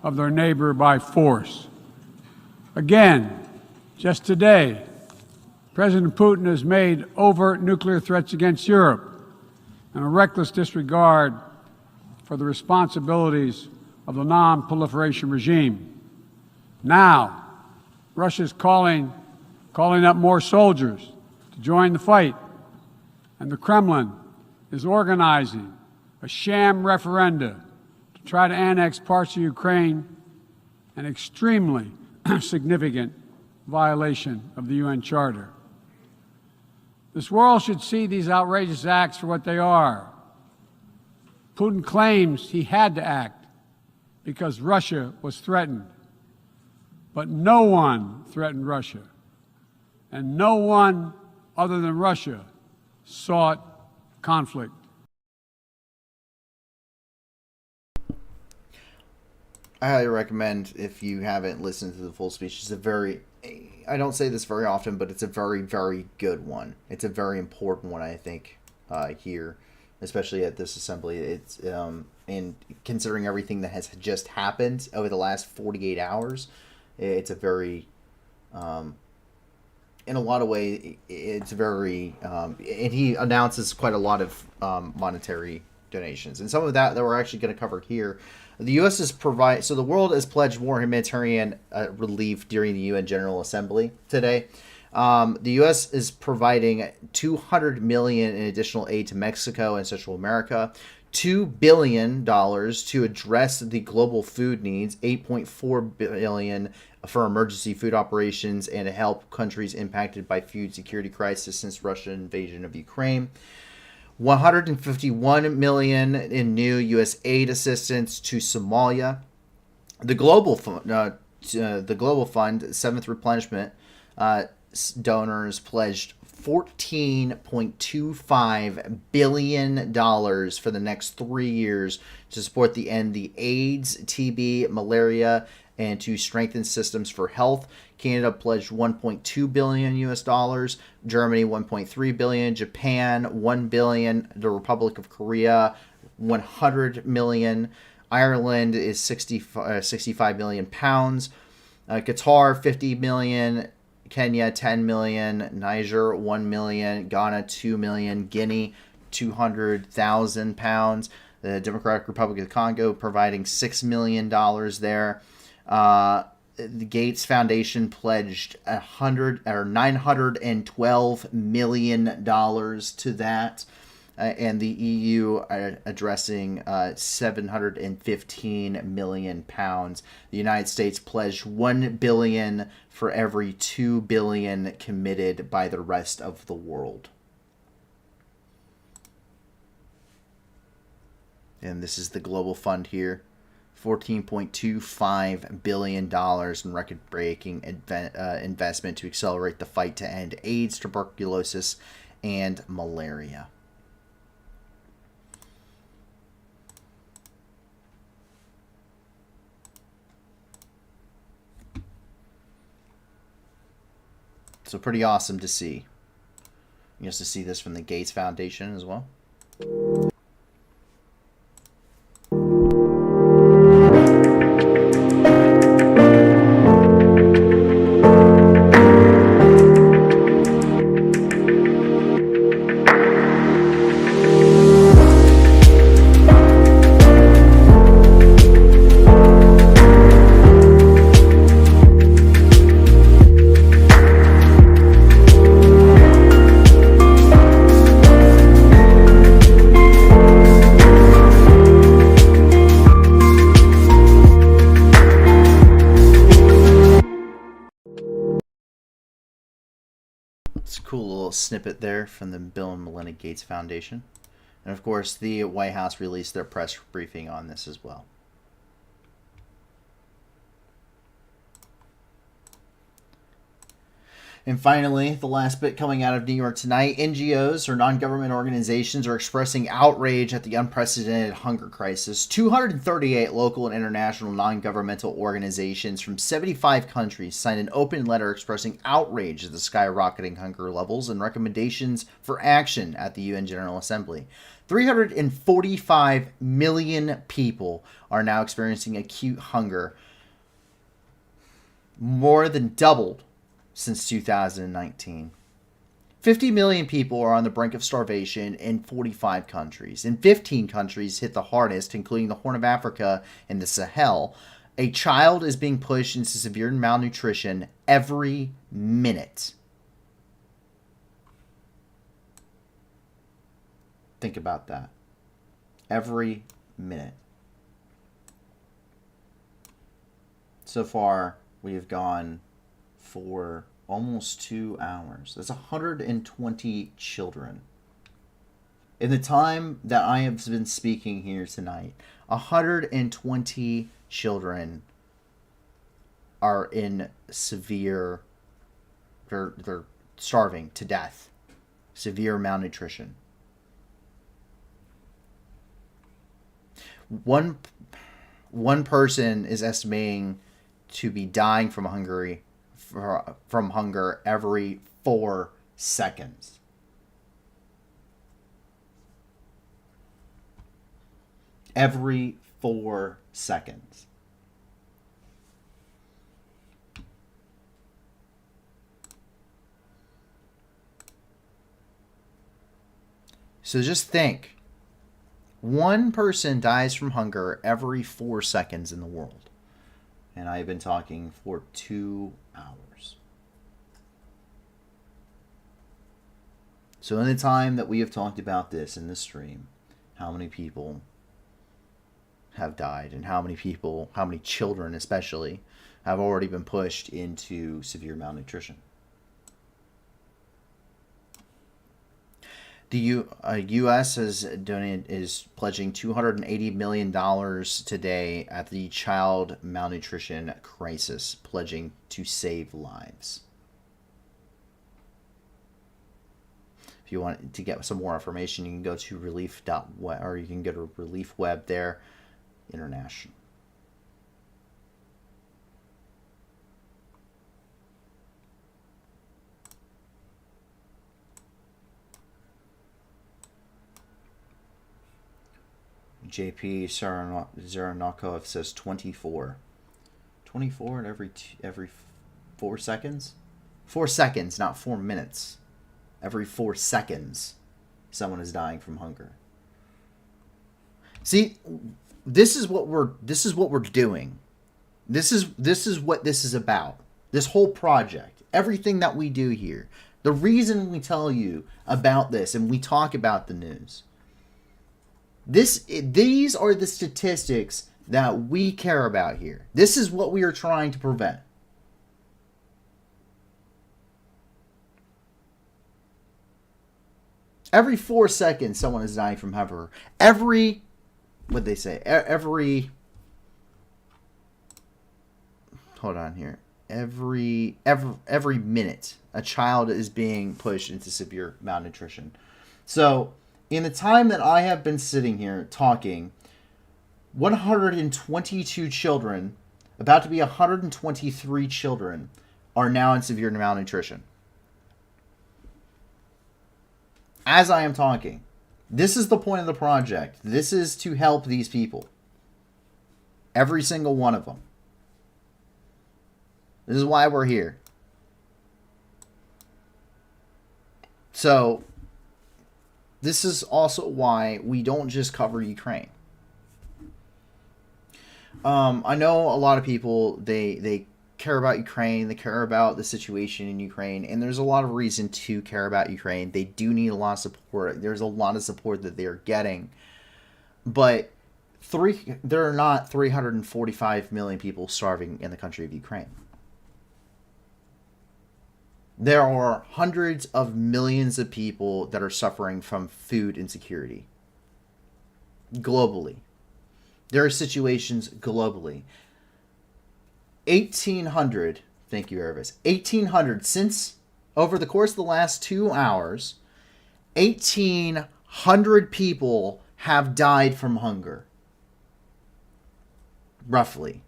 of their neighbor by force. Again, just today, President Putin has made overt nuclear threats against Europe and a reckless disregard for the responsibilities of the non-proliferation regime. Now, Russia's calling up more soldiers to join the fight, and the Kremlin is organizing a sham referenda to try to annex parts of Ukraine, an extremely significant violation of the UN Charter. This world should see these outrageous acts for what they are: Putin claims he had to act because Russia was threatened. But no one threatened Russia. And no one other than Russia sought conflict. I highly recommend, if you haven't listened to the full speech, it's a very, I don't say this very often, but it's a very, very good one. It's a very important one, I think, here, especially at this assembly. It's, and considering everything that has just happened over the last 48 hours, it's a very, in a lot of ways, it's very, and he announces quite a lot of monetary donations. And some of that we're actually going to cover here. The U.S. is so the world has pledged more humanitarian relief during the UN General Assembly today. The U.S. is providing $200 million in additional aid to Mexico and Central America, $2 billion to address the global food needs, $8.4 billion for emergency food operations and to help countries impacted by food security crisis since Russian invasion of Ukraine. $151 million in new U.S. aid assistance to Somalia. The Global Fund, seventh replenishment, donors pledged $14.25 billion for the next 3 years to support the end the AIDS, TB, malaria, and to strengthen systems for health. Canada pledged $1.2 billion US dollars, Germany $1.3 billion, Japan $1 billion, the Republic of Korea $100 million, Ireland is 65 million pounds, Qatar $50 million, Kenya $10 million, Niger $1 million, Ghana $2 million, Guinea 200,000 pounds, the Democratic Republic of the Congo providing $6 million there. The Gates Foundation pledged $912 million to that, and the EU addressing 715 million pounds. The United States pledged $1 billion for every $2 billion committed by the rest of the world. And this is the global fund here. $14.25 billion in record-breaking investment to accelerate the fight to end AIDS, tuberculosis, and malaria. So pretty awesome to see. Just to see this from the Gates Foundation as well. It's a cool little snippet there from the Bill and Melinda Gates Foundation. And of course, the White House released their press briefing on this as well. And finally, the last bit coming out of New York tonight, NGOs, or non-government organizations, are expressing outrage at the unprecedented hunger crisis. 238 local and international non-governmental organizations from 75 countries signed an open letter expressing outrage at the skyrocketing hunger levels and recommendations for action at the UN General Assembly. 345 million people are now experiencing acute hunger, more than doubled since 2019. 50 million people are on the brink of starvation in 45 countries. And 15 countries hit the hardest, including the Horn of Africa and the Sahel. A child is being pushed into severe malnutrition every minute. Think about that. Every minute. So far, we have gone for almost 2 hours. That's 120 children In the time that I have been speaking here tonight, 120 children are in severe, they're starving to death, severe malnutrition. One person is estimating to be dying from hunger every 4 seconds. Every 4 seconds. So just think. One person dies from hunger every 4 seconds in the world. And I've been talking for 2 hours. So in the time that we have talked about this in this stream, how many people have died, and how many children especially, have already been pushed into severe malnutrition? The U.S. is pledging $280 million today at the child malnutrition crisis, pledging to save lives. If you want to get some more information, you can go to relief.web, or you can go to Relief Web there, International. JP Zaranakov says 24. 24 at every 4 seconds? 4 seconds, not 4 minutes. Every 4 seconds, someone is dying from hunger. See, this is what we're doing. This is what this is about. This whole project, everything that we do here. The reason we tell you about this and we talk about the news. These are the statistics that we care about here. This is what we are trying to prevent. Every 4 seconds, someone is dying from hunger. Every minute, a child is being pushed into severe malnutrition. So, in the time that I have been sitting here talking, 122 children, about to be 123 children, are now in severe malnutrition. As I am talking, this is the point of the project. This is to help these people. Every single one of them. This is why we're here. So, this is also why we don't just cover Ukraine. I know a lot of people, they care about Ukraine, they care about the situation in Ukraine, and there's a lot of reason to care about Ukraine. They do need a lot of support. There's a lot of support that they're getting. But there are not 345 million people starving in the country of Ukraine. There are hundreds of millions of people that are suffering from food insecurity. Globally. There are situations globally. 1,800, thank you, Ervis. 1,800, since over the course of the last 2 hours, 1,800 people have died from hunger. Roughly.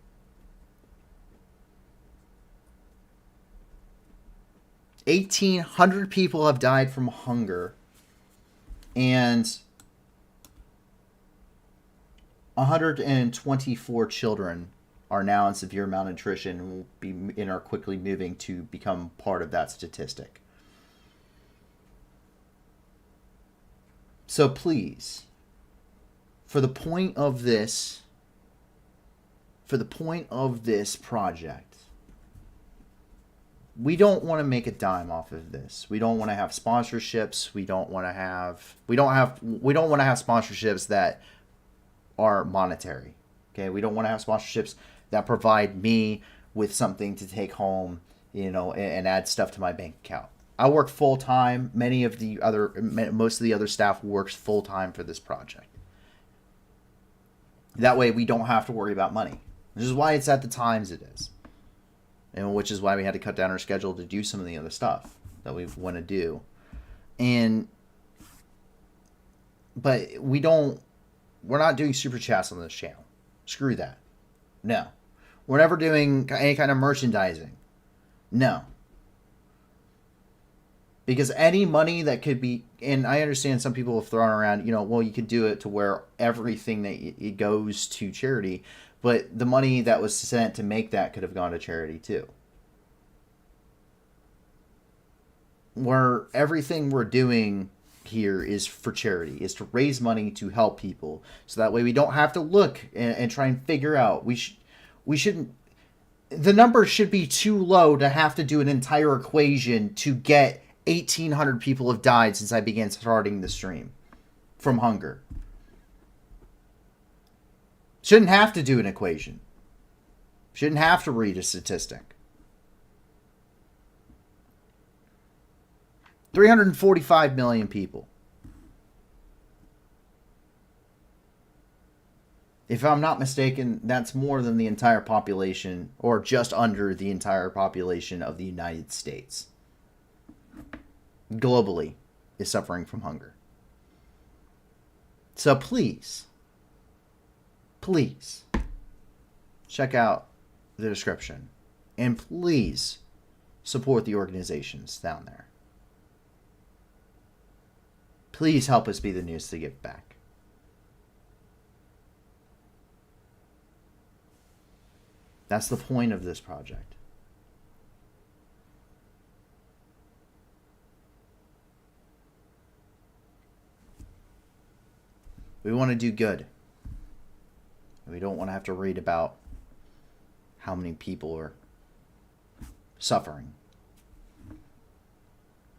$1,800 people have died from hunger, and 124 children are now in severe malnutrition and are quickly moving to become part of that statistic. So please, for the point of this project, we don't want to make a dime off of this. We don't want to have sponsorships. We don't want to have sponsorships that are monetary. Okay, we don't want to have sponsorships that provide me with something to take home, and add stuff to my bank account. I work full time. Most of the other staff works full time for this project. That way we don't have to worry about money. Which is why it's at the times it is. And which is why we had to cut down our schedule to do some of the other stuff that we want to do. But we're not doing super chats on this channel. Screw that. No. We're never doing any kind of merchandising. No. Because any money that could be, and I understand some people have thrown around, you could do it to where everything that it goes to charity, but the money that was sent to make that could have gone to charity too. Where everything we're doing here is for charity, is to raise money to help people, so that way we don't have to look and try and figure out. We shouldn't. The number should be too low to have to do an entire equation to get 1,800 people have died since I began starting the stream from hunger. Shouldn't have to do an equation. Shouldn't have to read a statistic. 345 million people. If I'm not mistaken, that's more than the entire population, or just under the entire population of the United States. Globally, is suffering from hunger. So please, check out the description. And please support the organizations down there. Please help us be the news to give back. That's the point of this project. We want to do good. We don't want to have to read about how many people are suffering.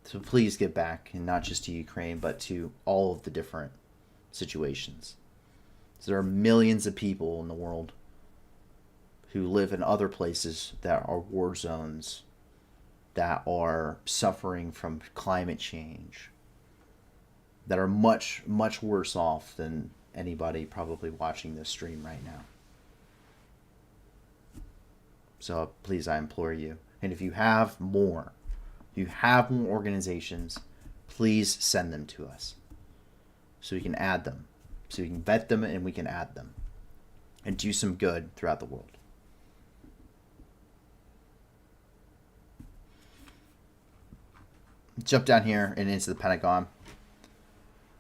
So please give back, and not just to Ukraine, but to all of the different situations. So there are millions of people in the world who live in other places that are war zones, that are suffering from climate change, that are much, much worse off than anybody probably watching this stream right now. So please, I implore you. And if you have more organizations, please send them to us so we can add them, so we can vet them and we can add them and do some good throughout the world. Jump down here and into the Pentagon,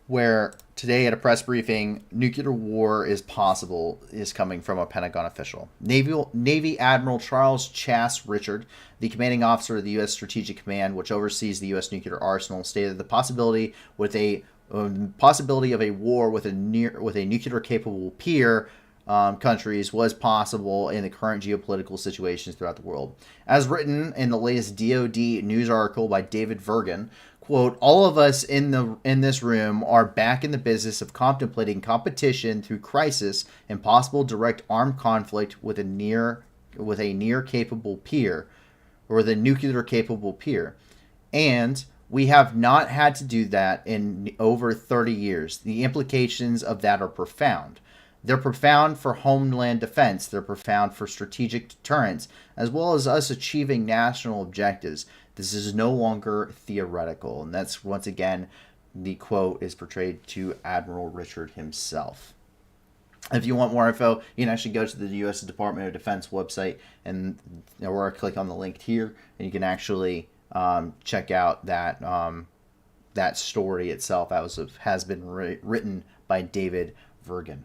where today at a press briefing, nuclear war is possible is coming from a Pentagon official. Navy Admiral Charles Chass Richard, the commanding officer of the U.S. Strategic Command, which oversees the U.S. nuclear arsenal, stated the possibility of a war with a nuclear-capable peer countries was possible in the current geopolitical situations throughout the world. As written in the latest DoD news article by David Vergan, quote, "All of us in this room are back in the business of contemplating competition through crisis and possible direct armed conflict with a near capable peer, or with a nuclear capable peer. And we have not had to do that in over 30 years. The implications of that are profound. They're profound for homeland defense. They're profound for strategic deterrence, as well as us achieving national objectives. This is no longer theoretical." And that's, once again, the quote is portrayed to Admiral Richard himself. If you want more info, you can actually go to the U.S. Department of Defense website, or click on the link here, and you can actually check out that story itself. That has been written by David Vergan.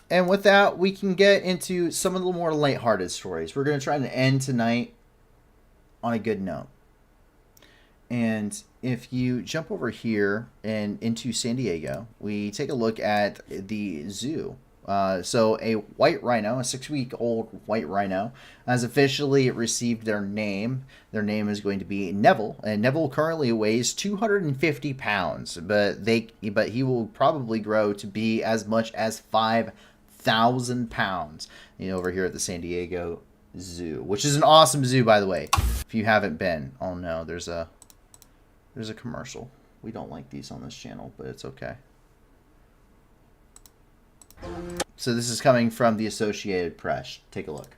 And with that, we can get into some of the more lighthearted stories. We're going to try to end tonight on a good note. And if you jump over here and into San Diego, we take a look at the zoo. So a white rhino, a 6-week-old white rhino, has officially received their name. Their name is going to be Neville, and Neville currently weighs 250 pounds, but he will probably grow to be as much as 5,000 pounds. Over here at the San Diego Zoo, which is an awesome zoo, by the way. If you haven't been, oh no, there's a commercial. We don't like these on this channel, but it's okay. So this is coming from the Associated Press. Take a look.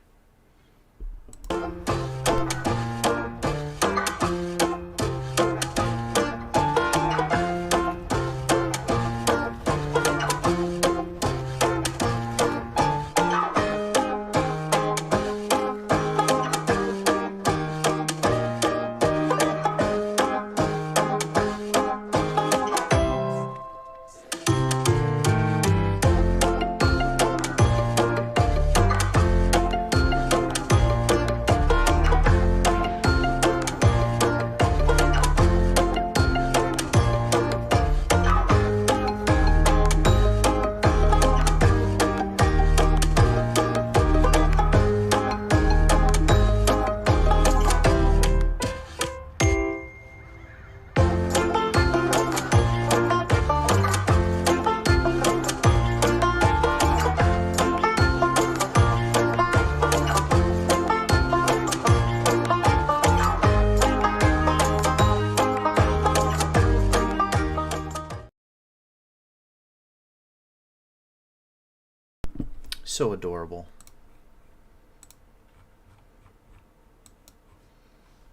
So adorable.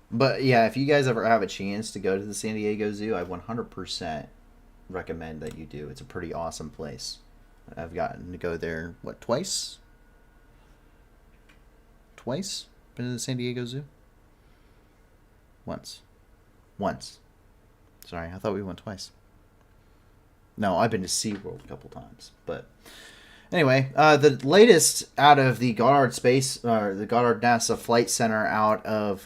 But yeah, if you guys ever have a chance to go to the San Diego Zoo, I 100% recommend that you do. It's a pretty awesome place. I've gotten to go there, what, twice? Twice? Been to the San Diego Zoo? Once. Once. Sorry, I thought we went twice. No, I've been to SeaWorld a couple times, but... Anyway, the latest out of the Goddard the Goddard NASA Flight Center out of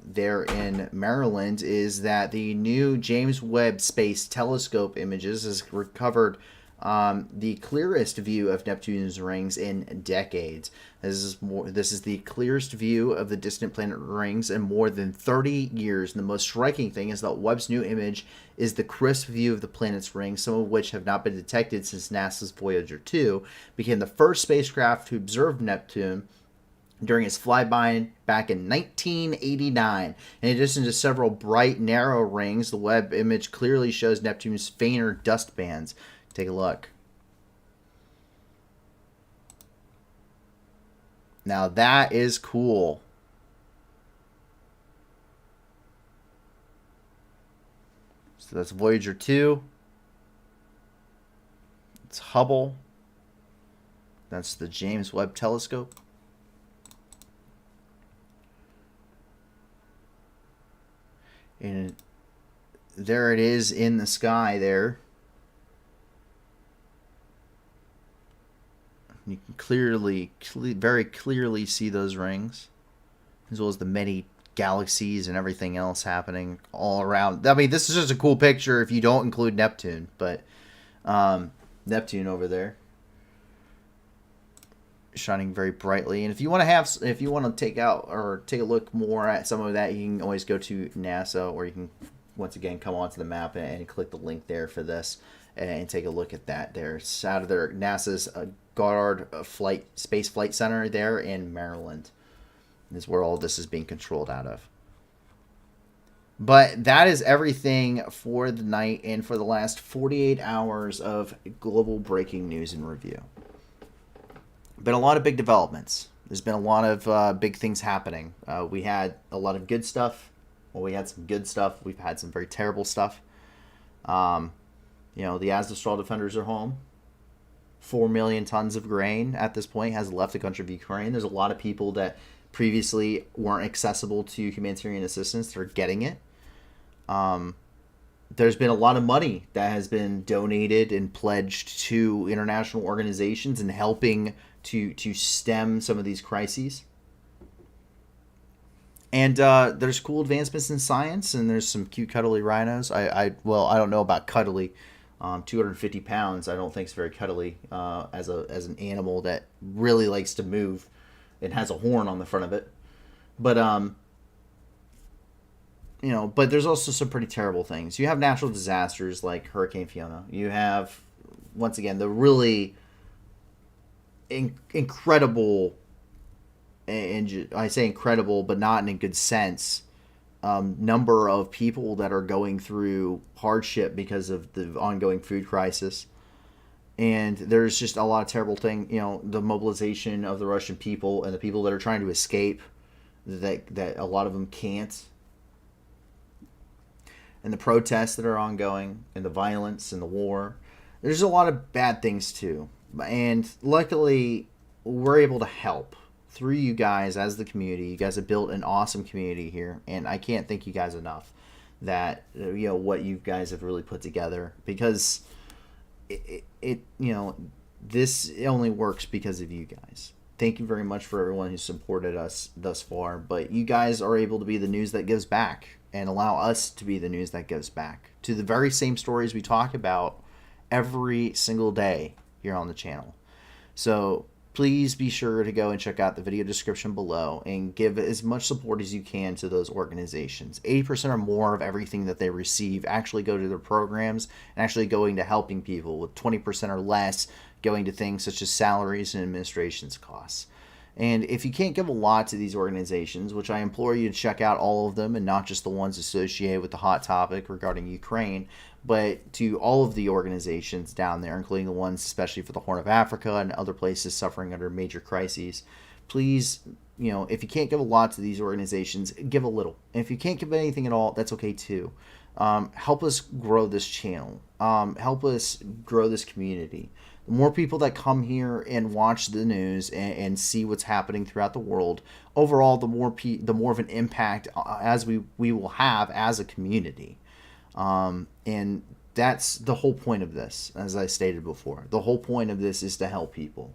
there in Maryland is that the new James Webb Space Telescope images has recovered the clearest view of Neptune's rings in decades. This is the clearest view of the distant planet rings in more than 30 years. And the most striking thing is that Webb's new image is the crisp view of the planet's rings, some of which have not been detected since NASA's Voyager 2 became the first spacecraft to observe Neptune during its flyby back in 1989. In addition to several bright, narrow rings, the Webb image clearly shows Neptune's fainter dust bands. Take a look. Now that is cool. So that's Voyager 2. It's Hubble. That's the James Webb Telescope. And there it is in the sky there. You can very clearly see those rings, as well as the many galaxies and everything else happening all around. I mean, this is just a cool picture if you don't include Neptune, but Neptune over there, shining very brightly. And if you want to take a look more at some of that, you can always go to NASA, or you can once again come onto the map and click the link there for this and take a look at that. There, it's out of their NASA's Goddard Space Flight Center there in Maryland. Is where all this is being controlled out of. But that is everything for the night and for the last 48 hours of global breaking news and review. Been a lot of big developments. There's been a lot of big things happening. We had a lot of good stuff. Well, we had some good stuff. We've had some very terrible stuff. The AZOVSTAL defenders are home. 4 million tons of grain at this point has left the country of Ukraine. There's a lot of people that previously weren't accessible to humanitarian assistance. They're getting it. There's been a lot of money that has been donated and pledged to international organizations and helping to stem some of these crises. And there's cool advancements in science, and there's some cute cuddly rhinos. I don't know about cuddly. 250 pounds, I don't think it's very cuddly as an animal that really likes to move. It has a horn on the front of it. But, but there's also some pretty terrible things. You have natural disasters like Hurricane Fiona. You have, once again, the really incredible and I say incredible, but not in a good sense, number of people that are going through hardship because of the ongoing food crisis. And there's just a lot of terrible things, the mobilization of the Russian people and the people that are trying to escape, that a lot of them can't. And the protests that are ongoing, and the violence and the war. There's a lot of bad things too. And luckily, we're able to help through you guys as the community. You guys have built an awesome community here, and I can't thank you guys enough that what you guys have really put together, because it this only works because of you guys. Thank you very much for everyone who supported us thus far, but you guys are able to be the news that gives back and allow us to be the news that gives back to the very same stories we talk about every single day here on the channel. So please be sure to go and check out the video description below and give as much support as you can to those organizations. 80% or more of everything that they receive actually go to their programs and actually going to helping people, with 20% or less going to things such as salaries and administration's costs. And if you can't give a lot to these organizations, which I implore you to check out all of them and not just the ones associated with the hot topic regarding Ukraine, but to all of the organizations down there, including the ones especially for the Horn of Africa and other places suffering under major crises, please, if you can't give a lot to these organizations, give a little. And if you can't give anything at all, that's okay too. Help us grow this channel. Help us grow this community. The more people that come here and watch the news and see what's happening throughout the world, overall, the more of an impact as we will have as a community. And that's the whole point of this, as I stated before. The whole point of this is to help people.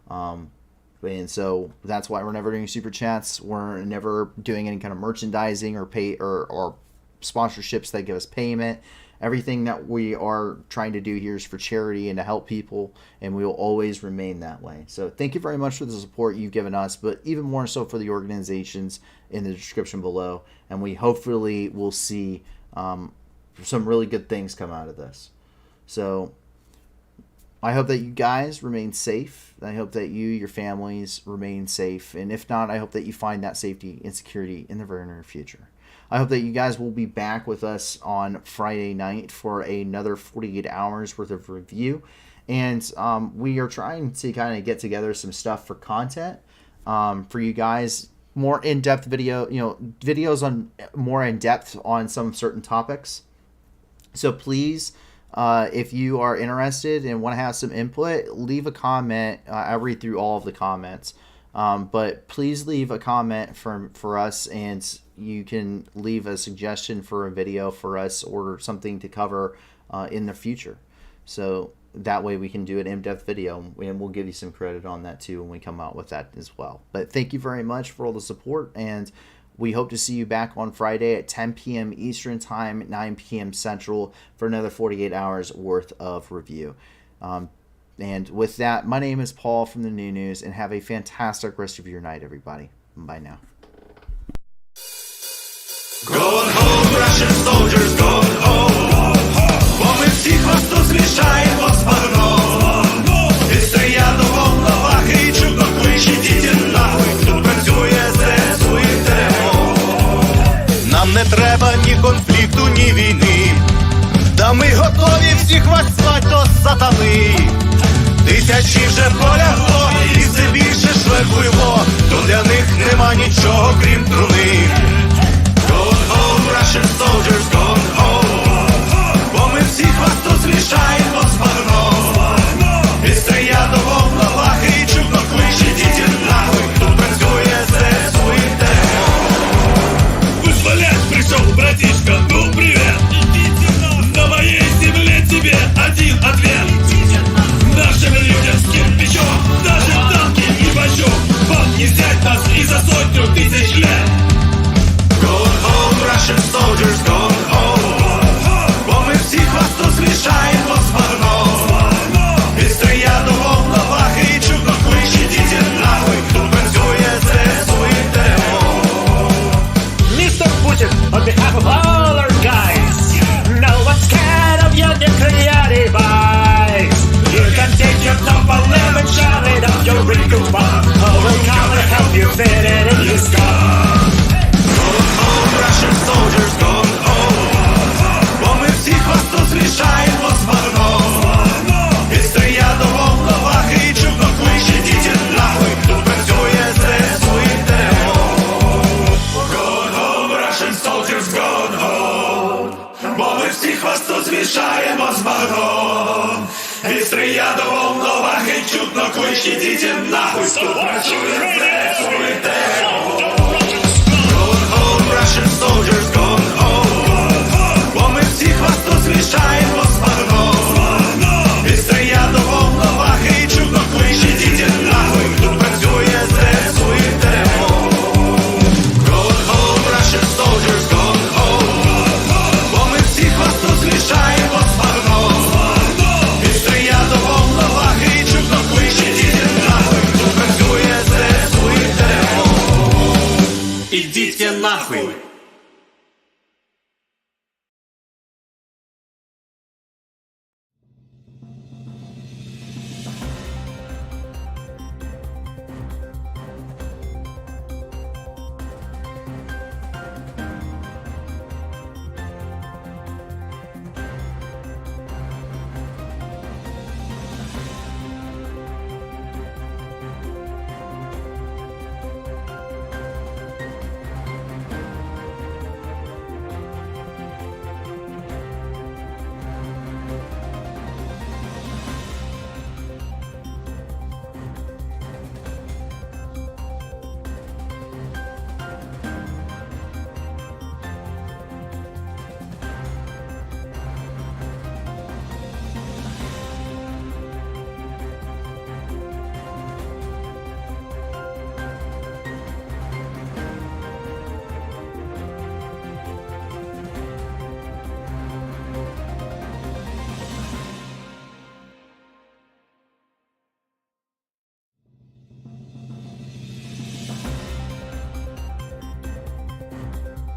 And so that's why we're never doing super chats. We're never doing any kind of merchandising or or sponsorships that give us payment. Everything that we are trying to do here is for charity and to help people, and we will always remain that way. So thank you very much for the support you've given us, but even more so for the organizations in the description below. And we hopefully will see some really good things come out of this. So I hope that you guys remain safe. I hope that your families remain safe. And if not, I hope that you find that safety and security in the very near future. I hope that you guys will be back with us on Friday night for another 48 hours worth of review. And we are trying to kind of get together some stuff for content for you guys. More in-depth videos on more in-depth on some certain topics. So please, if you are interested and want to have some input, leave a comment. I read through all of the comments. But please leave a comment for us, and you can leave a suggestion for a video for us or something to cover in the future. So that way we can do an in-depth video, and we'll give you some credit on that too when we come out with that as well. But thank you very much for all the support, and we hope to see you back on Friday at 10 p.m. Eastern Time, 9 p.m. Central for another 48 hours worth of review. And with that, my name is Paul from the New News, and have a fantastic rest of your night, everybody. Bye now. Gone home, Russian soldiers, gone home. Бо ми всіх вас тут змішаємо з багном. І стояду вам на вахи, чудно кличе, діти нахуй. Тут працює ЗСУ і ТМО. Нам не треба ні конфлікту, ні війни. Та ми готові всіх вас звать до сатани. Тисячі вже полягло, і все більше шлейфуємо. То для них нема нічого, крім труни. Gone home, Russian soldiers, gone home. Бо ми всіх вас тут змішаємо з багном. І стоять доволно лахи, і чудно кличе, діти нахуй. Тут працює ЗСУ і ТМО. Вызволять пришел, братишка, ну привет. На моей земле тебе один ответ. Нашим людям скин плечом, даже танки и бачок. Вам не взять нас и за 100 тысяч лет. Gone home, Russian soldiers, gone home. Бо ми всіх вас тут змішаємо з багном. І стоять доволно лахи, і чудно кличе, діти нахуй. Тут працює ЗСУ і ТМО. Mr. Putin, on behalf of all our guys, no one's scared of your nuclear device. You can take your top 11, shove it up your wrinkled bum. Oh, we'll come and help you feel. клич, ідіть нахуй, тут працює ЗСУ і ТРО. Going home, Russian soldiers, going home. Бо ми всіх вас тут змішаємо з багном. І стрія до волновахи, і чудно клич, ідіть нахуй, тут працює ЗСУ і ТРО. Going home, Russian soldiers, going home. Бо ми всіх вас тут змішаємо з багном. І стрія до волновахи, і чудно клич, ідіть нахуй, тут працює ЗСУ і ТРО. Ідіть нахуй.